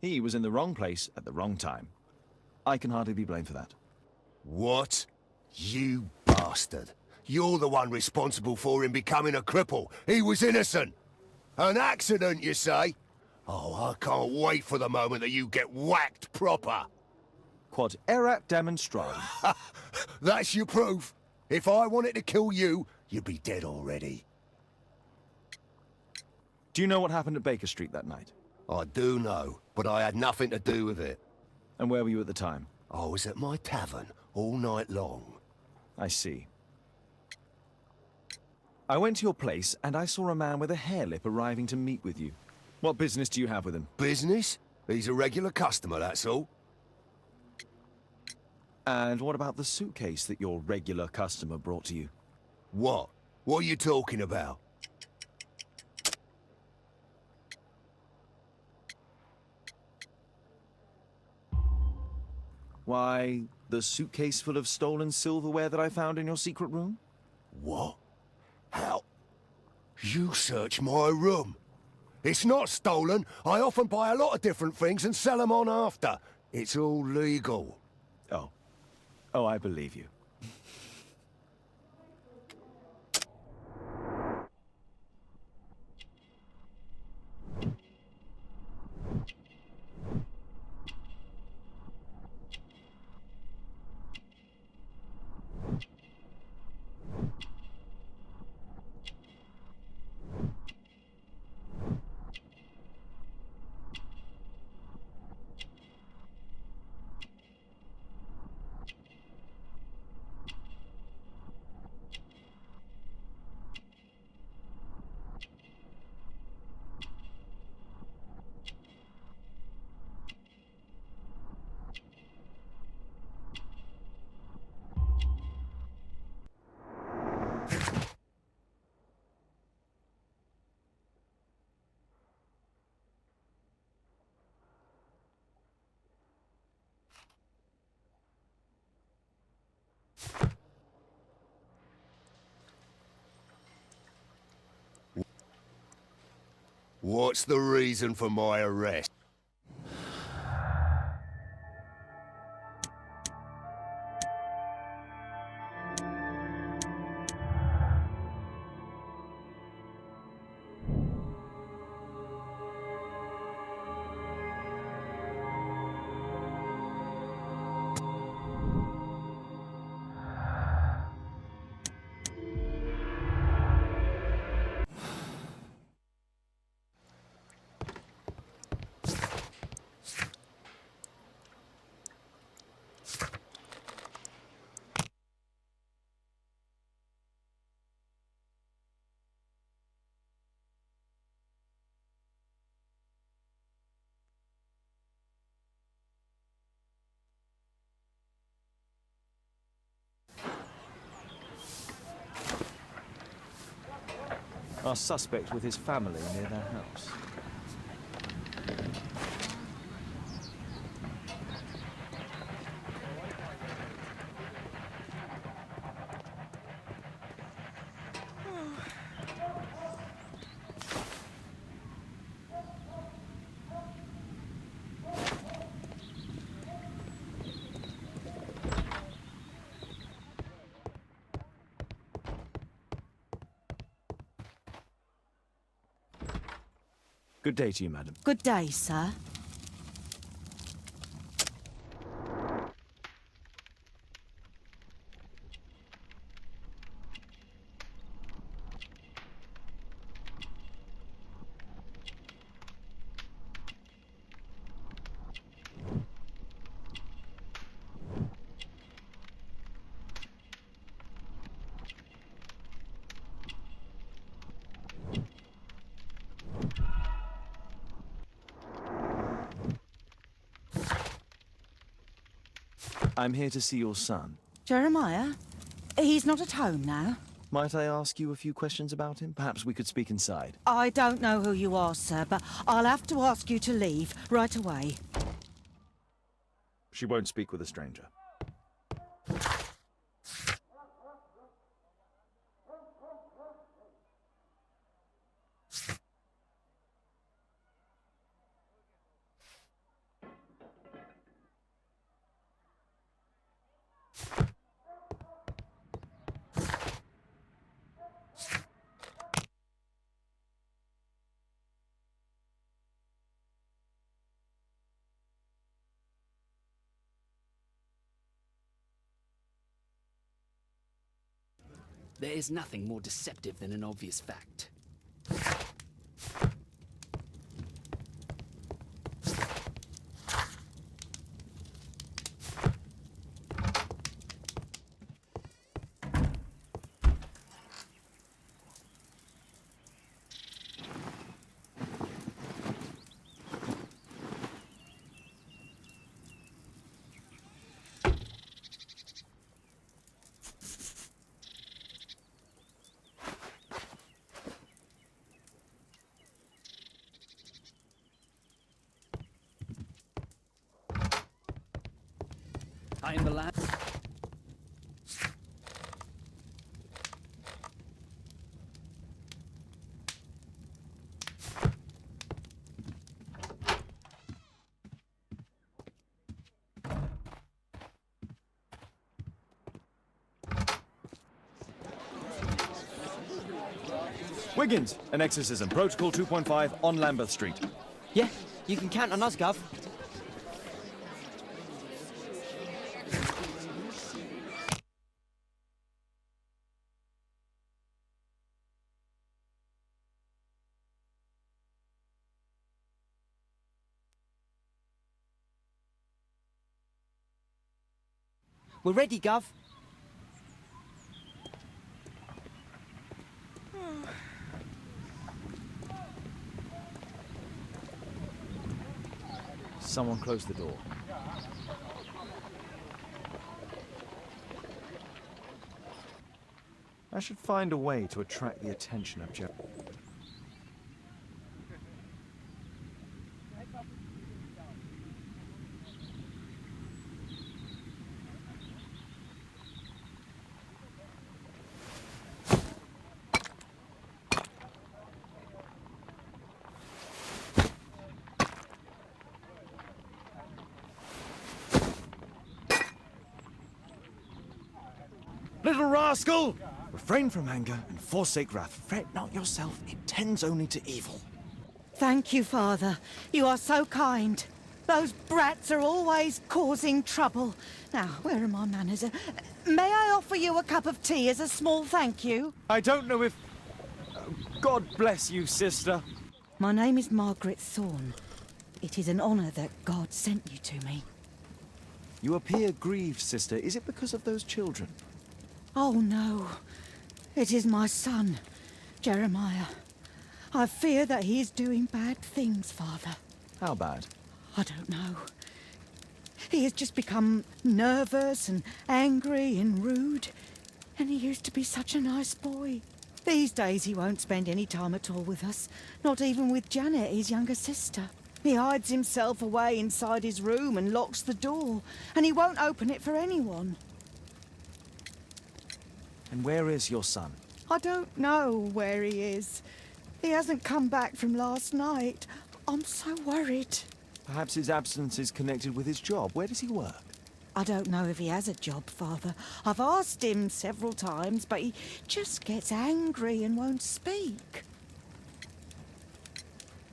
He was in the wrong place at the wrong time. I can hardly be blamed for that. What? You bastard. You're the one responsible for him becoming a cripple. He was innocent. An accident, you say? Oh, I can't wait for the moment that you get whacked proper. Quod erat demonstrandum. That's your proof. If I wanted to kill you, you'd be dead already. Do you know what happened at Baker Street that night? I do know, but I had nothing to do with it. And where were you at the time? I was at my tavern all night long. I see. I went to your place and I saw a man with a hair lip arriving to meet with you. What business do you have with him? Business? He's a regular customer, that's all. And what about the suitcase that your regular customer brought to you? What? What are you talking about? Why, the suitcase full of stolen silverware that I found in your secret room? What? How? You searched my room. It's not stolen. I often buy a lot of different things and sell them on after. It's all legal. Oh. Oh, I believe you. What's the reason for my arrest? Our suspect with his family near their house. Good day to you, madam. Good day, sir. I'm here to see your son. Jeremiah? He's not at home now. Might I ask you a few questions about him? Perhaps we could speak inside. I don't know who you are, sir, but I'll have to ask you to leave right away. She won't speak with a stranger. There is nothing more deceptive than an obvious fact. I am the lad. Wiggins, an exorcism. Protocol 2.5 on Lambeth Street. Yeah, you can count on us, Gov. We're ready, Gov. Someone close the door. I should find a way to attract the attention of Jerry. Little rascal! Refrain from anger and forsake wrath. Fret not yourself, it tends only to evil. Thank you, Father. You are so kind. Those brats are always causing trouble. Now, where are my manners? May I offer you a cup of tea as a small thank you? I don't know if... God bless you, sister. My name is Margaret Thorne. It is an honour that God sent you to me. You appear grieved, sister. Is it because of those children? Oh, no. It is my son, Jeremiah. I fear that he is doing bad things, Father. How bad? I don't know. He has just become nervous and angry and rude. And he used to be such a nice boy. These days he won't spend any time at all with us, not even with Janet, his younger sister. He hides himself away inside his room and locks the door, and he won't open it for anyone. And where is your son? I don't know where he is. He hasn't come back from last night. I'm so worried. Perhaps his absence is connected with his job. Where does he work? I don't know if he has a job, Father. I've asked him several times, but he just gets angry and won't speak.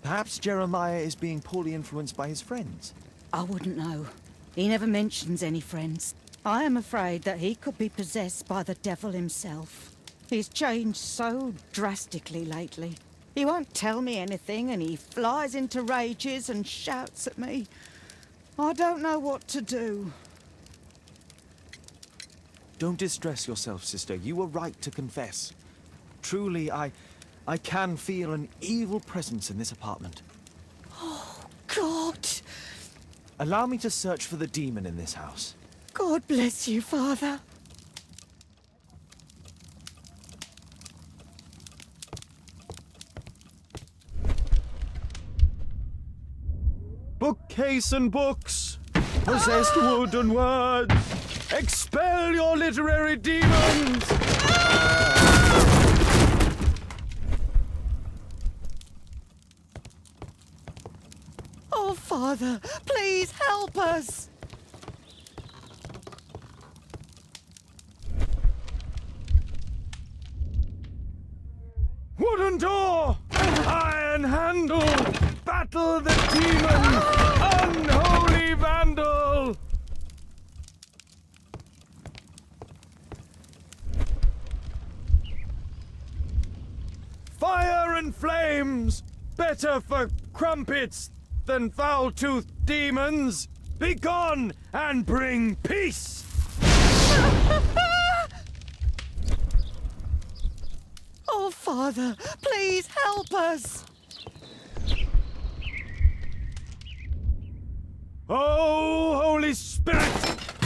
Perhaps Jeremiah is being poorly influenced by his friends. I wouldn't know. He never mentions any friends. I am afraid that he could be possessed by the devil himself. He's changed so drastically lately. He won't tell me anything, and he flies into rages and shouts at me. I don't know what to do. Don't distress yourself, sister. You were right to confess. Truly, I can feel an evil presence in this apartment. Oh, God! Allow me to search for the demon in this house. God bless you, Father. Bookcase and books, possessed wood and words, expel your literary demons! Oh, Father, please help us! Wooden door! Iron handle! Battle the demon! Unholy vandal! Fire and flames! Better for crumpets than foul-toothed demons! Begone and bring peace! Oh, Father, please help us! Oh, Holy Spirit,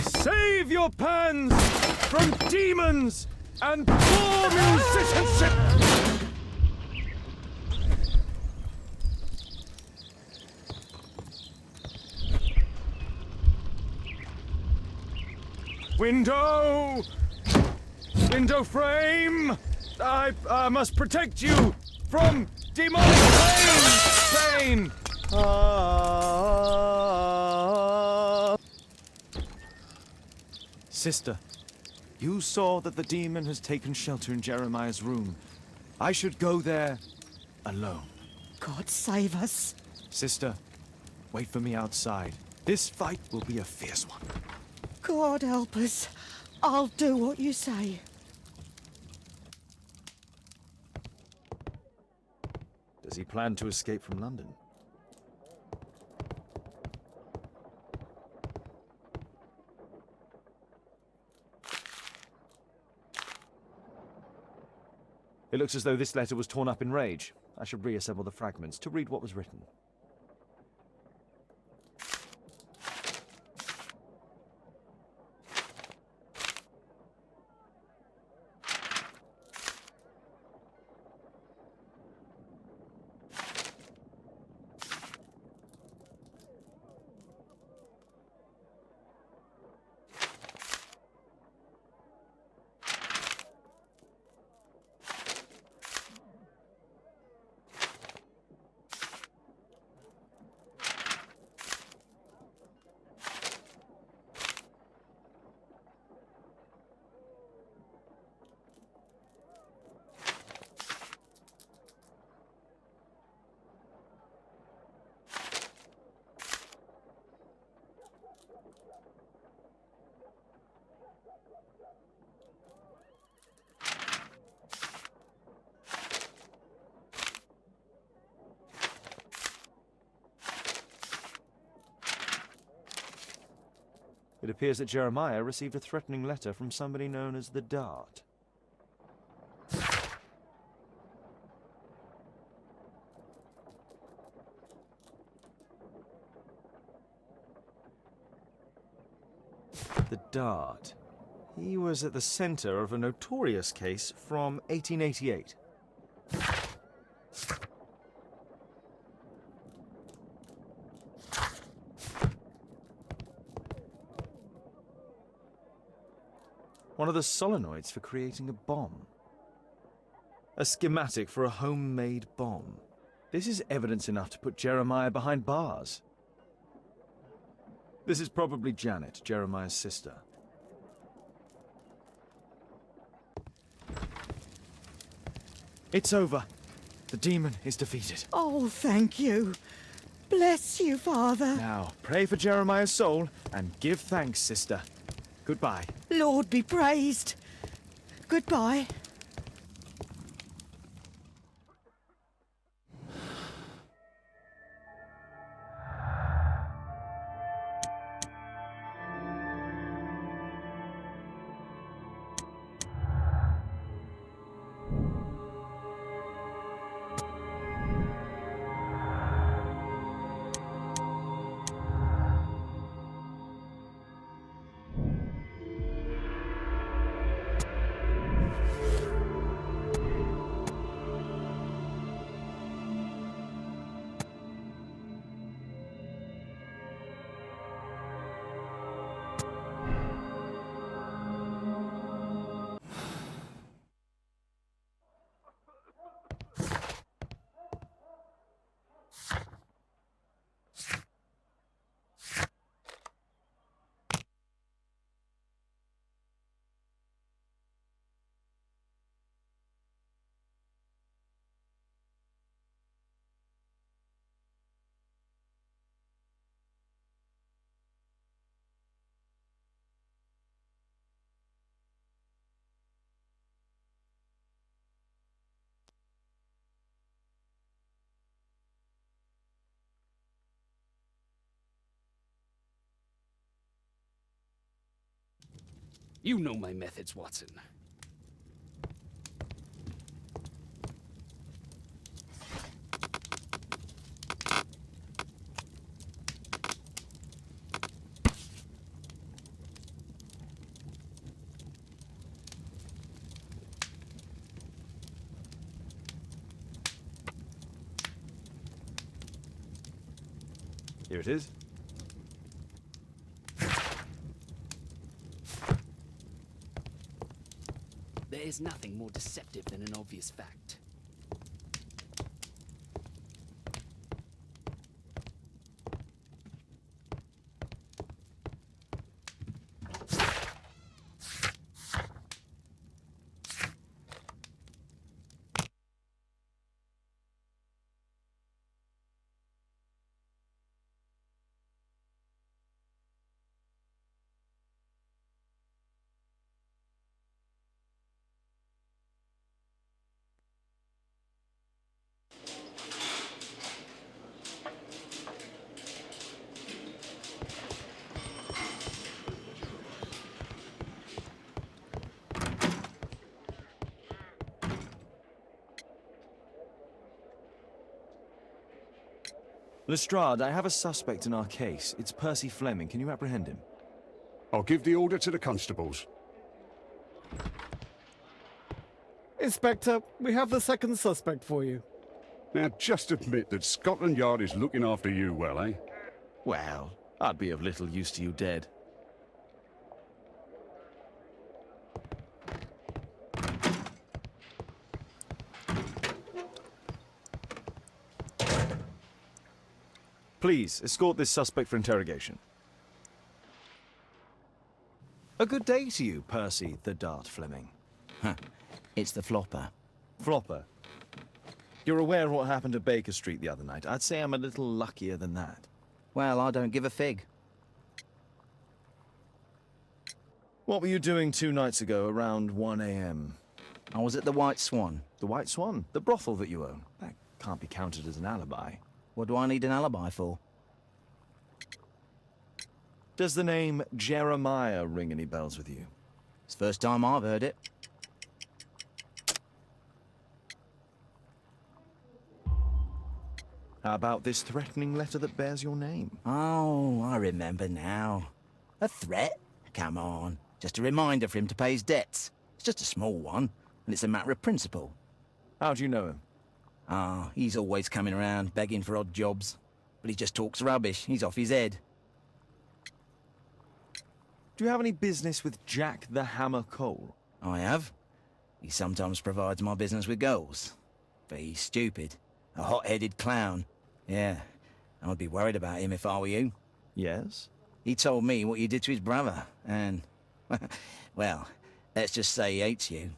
save your pans from demons and poor musicianship! Window! Window frame! I must protect you from demonic pain! Sister, you saw that the demon has taken shelter in Jeremiah's room. I should go there alone. God save us. Sister, wait for me outside. This fight will be a fierce one. God help us. I'll do what you say. Does he plan to escape from London? It looks as though this letter was torn up in rage. I should reassemble the fragments to read what was written. It appears that Jeremiah received a threatening letter from somebody known as the Dart. The Dart. He was at the center of a notorious case from 1888. One of the solenoids for creating a bomb. A schematic for a homemade bomb. This is evidence enough to put Jeremiah behind bars. This is probably Janet, Jeremiah's sister. It's over. The demon is defeated. Oh, thank you. Bless you, Father. Now, pray for Jeremiah's soul and give thanks, sister. Goodbye. Lord be praised. Goodbye. You know my methods, Watson. Here it is. There is nothing more deceptive than an obvious fact. Lestrade, I have a suspect in our case. It's Percy Fleming. Can you apprehend him? I'll give the order to the constables. Inspector, we have the second suspect for you. Now, just admit that Scotland Yard is looking after you well, eh? Well, I'd be of little use to you dead. Please, escort this suspect for interrogation. A good day to you, Percy the Dart Fleming. Huh. It's the flopper. Flopper? You're aware of what happened at Baker Street the other night. I'd say I'm a little luckier than that. Well, I don't give a fig. What were you doing 2 nights ago around 1 a.m.? I was at the White Swan. The White Swan? The brothel that you own? That can't be counted as an alibi. What do I need an alibi for? Does the name Jeremiah ring any bells with you? It's the first time I've heard it. How about this threatening letter that bears your name? Oh, I remember now. A threat? Come on. Just a reminder for him to pay his debts. It's just a small one, and it's a matter of principle. How do you know him? Ah, he's always coming around, begging for odd jobs. But he just talks rubbish. He's off his head. Do you have any business with Jack the Hammer Cole? I have. He sometimes provides my business with goals. But he's stupid. A hot-headed clown. Yeah, I'd be worried about him if I were you. Yes? He told me what you did to his brother, and... well, let's just say he hates you.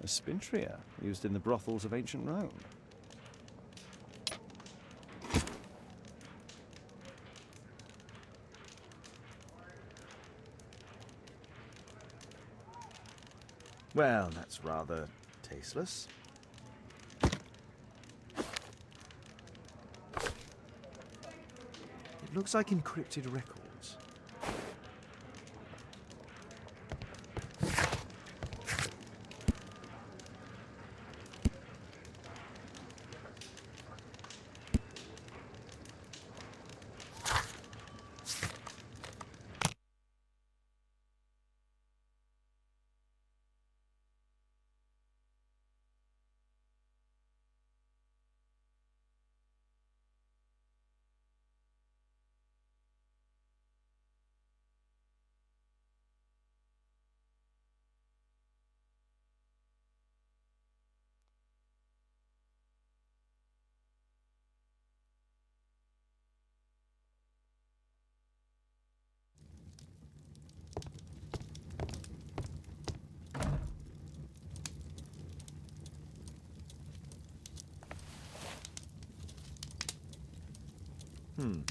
A spintria used in the brothels of ancient Rome. Well, that's rather tasteless. It looks like encrypted records.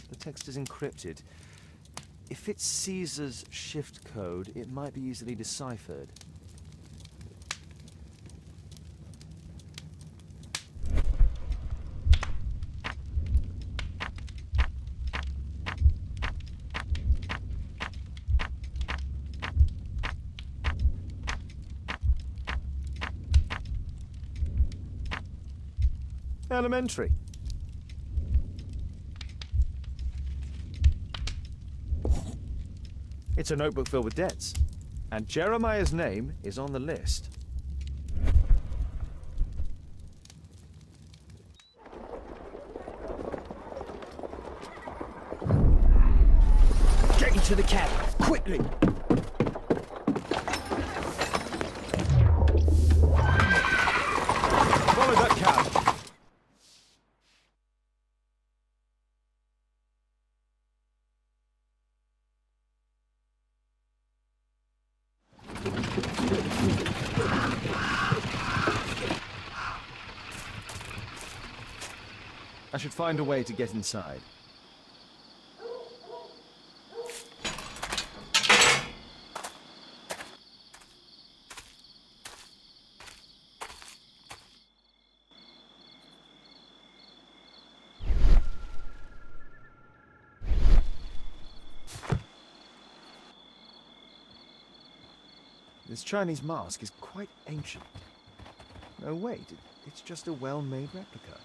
The text is encrypted. If it's Caesar's shift code, it might be easily deciphered. Elementary. It's a notebook filled with debts, and Jeremiah's name is on the list. Get into the cab, quickly! Follow that cab! I should find a way to get inside. This Chinese mask is quite ancient. No, wait, it's just a well-made replica.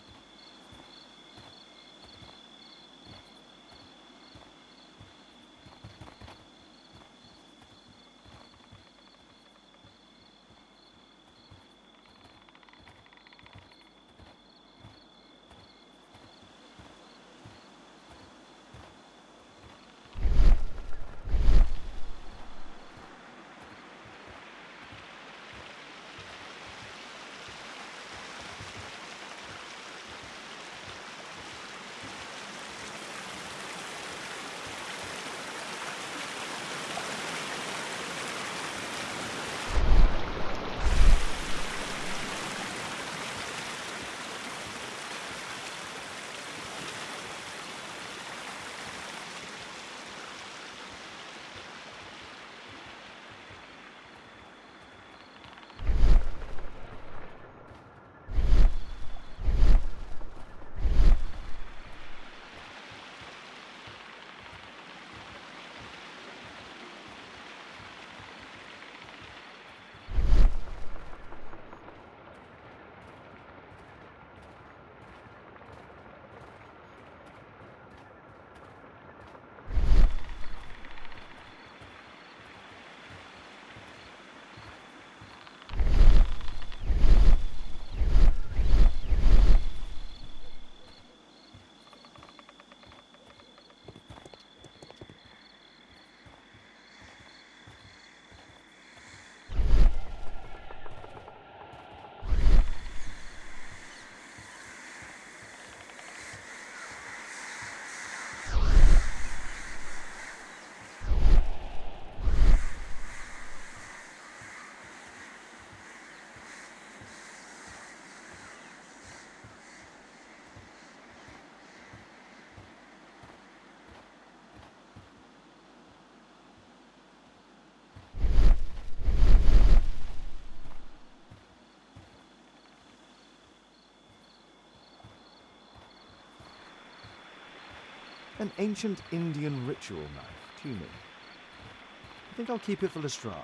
An ancient Indian ritual knife, tuning. I think I'll keep it for Lestrade.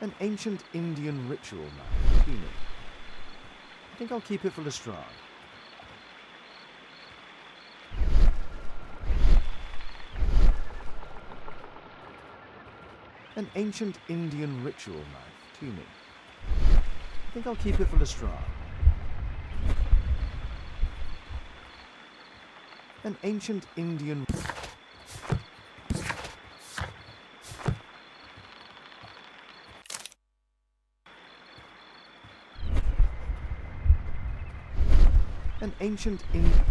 An ancient Indian ritual knife, tuning. I think I'll keep it for Lestrade. An ancient Indian ritual knife, tuning. I think I'll keep it for Lestrade. An ancient Indian... An ancient Indian...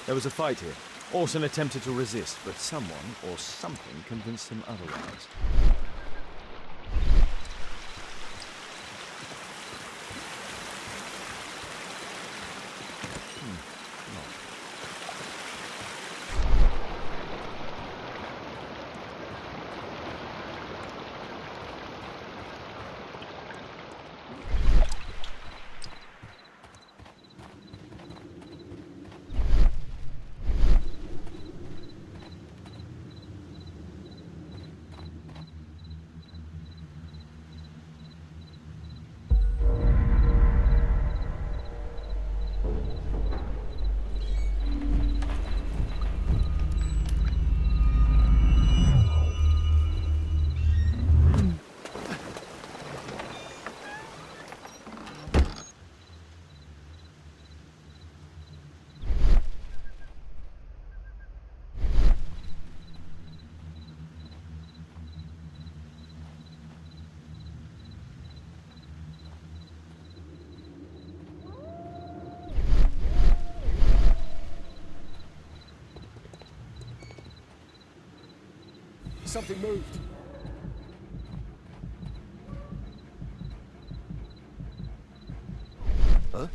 There was a fight here. Orson attempted to resist, but someone or something convinced him otherwise. Something moved. Huh?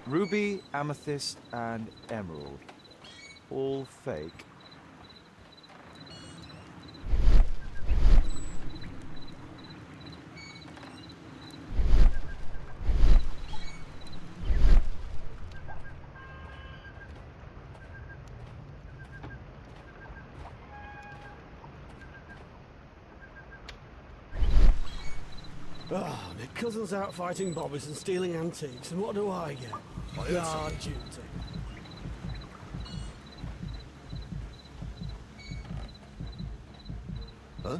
Ruby, amethyst, and emerald. All fake. Ah, my cousin's out fighting bobbies and stealing antiques, and what do I get? Guard duty. Huh?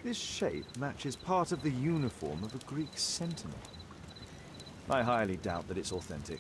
This shape matches part of the uniform of a Greek sentinel. I highly doubt that it's authentic.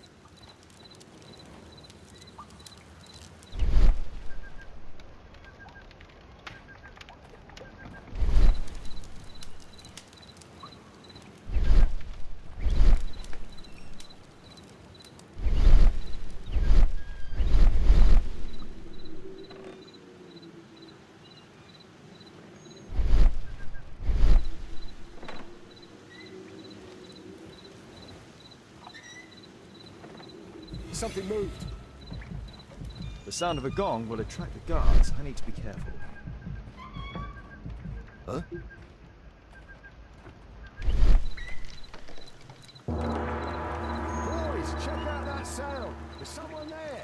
Something moved. The sound of a gong will attract the guards. I need to be careful. Huh? Boys, check out that sound. There's someone there.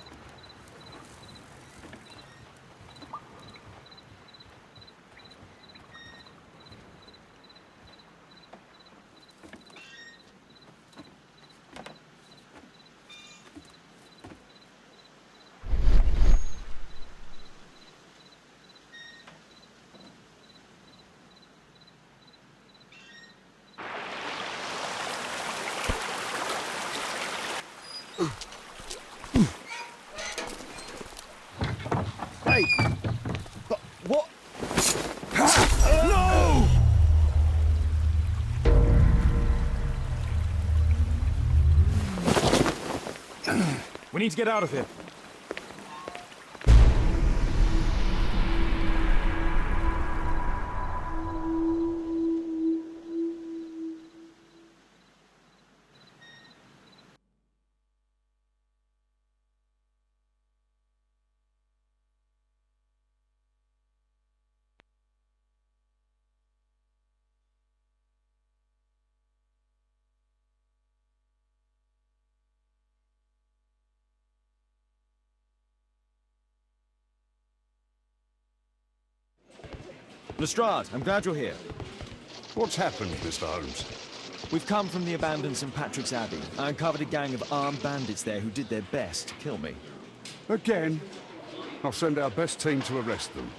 Hey! But what? No! We need to get out of here. Lestrade, I'm glad you're here. What's happened, Mr. Holmes? We've come from the abandoned St. Patrick's Abbey. I uncovered a gang of armed bandits there who did their best to kill me. Again? I'll send our best team to arrest them.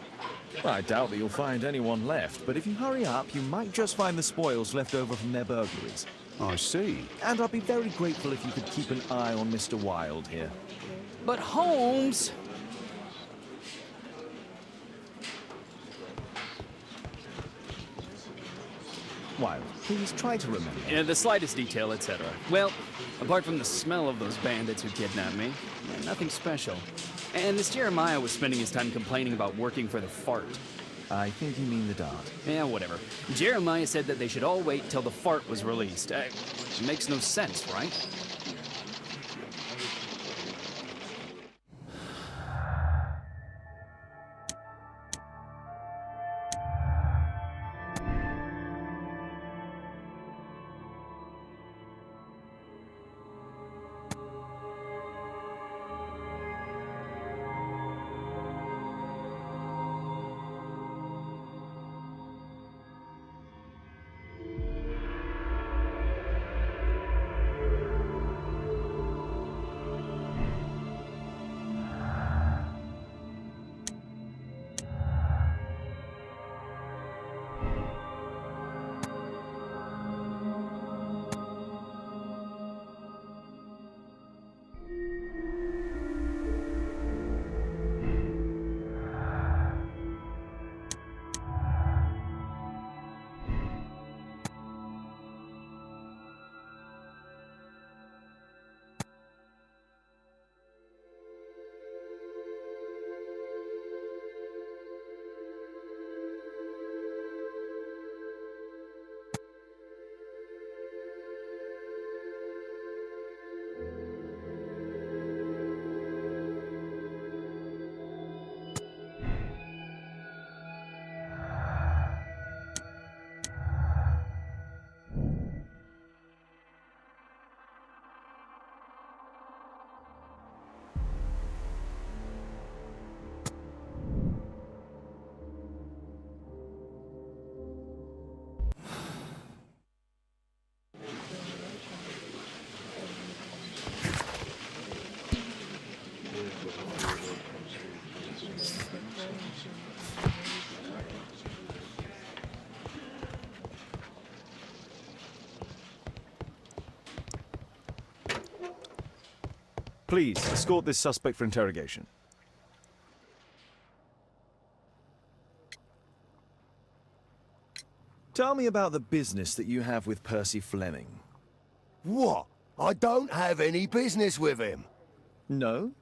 Well, I doubt that you'll find anyone left, but if you hurry up, you might just find the spoils left over from their burglaries. I see. And I'd be very grateful if you could keep an eye on Mr. Wilde here. But Holmes... Wilde, please try to remember. Yeah, the slightest detail, etc. Well, apart from the smell of those bandits who kidnapped me, nothing special. And this Jeremiah was spending his time complaining about working for the fart. I think you mean the dart. Yeah, whatever. Jeremiah said that they should all wait till the fart was released. It makes no sense, right? Please, escort this suspect for interrogation. Tell me about the business that you have with Percy Fleming. What? I don't have any business with him. No?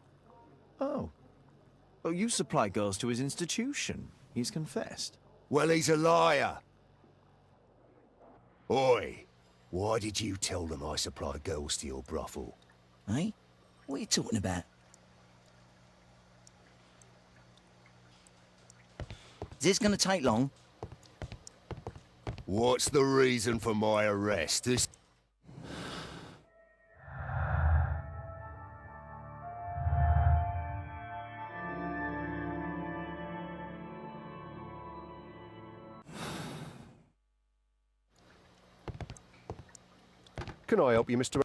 Oh. Oh, you supply girls to his institution. He's confessed. Well, he's a liar. Oi, why did you tell them I supply girls to your brothel? Eh? What are you talking about? Is this gonna take long? What's the reason for my arrest? This... Can I help you, Mr.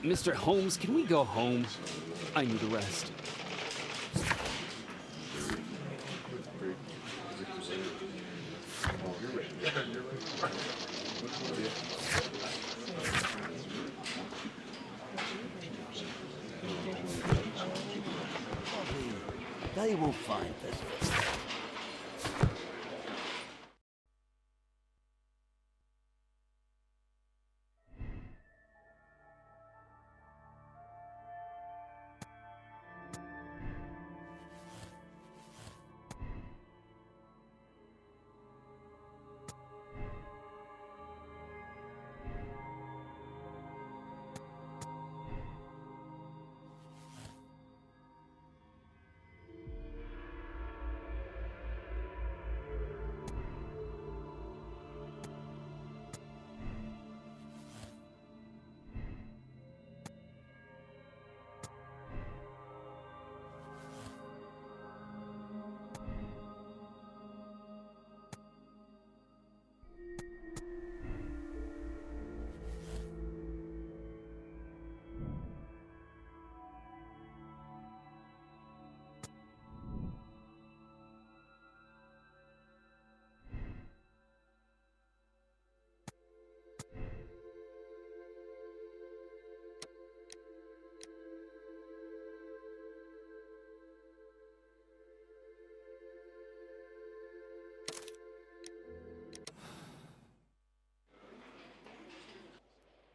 Mr. Holmes, can we go home? I need a rest. He will find us.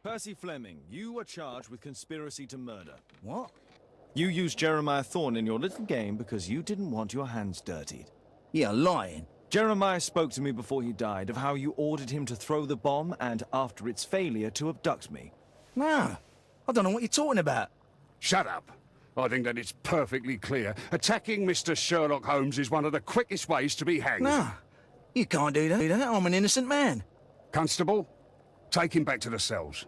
Percy Fleming, you are charged with conspiracy to murder. What? You used Jeremiah Thorne in your little game because you didn't want your hands dirtied. You're lying. Jeremiah spoke to me before he died of how you ordered him to throw the bomb and, after its failure, to abduct me. No, I don't know what you're talking about. Shut up. I think that it's perfectly clear. Attacking Mr. Sherlock Holmes is one of the quickest ways to be hanged. No, you can't do that. I'm an innocent man. Constable, take him back to the cells.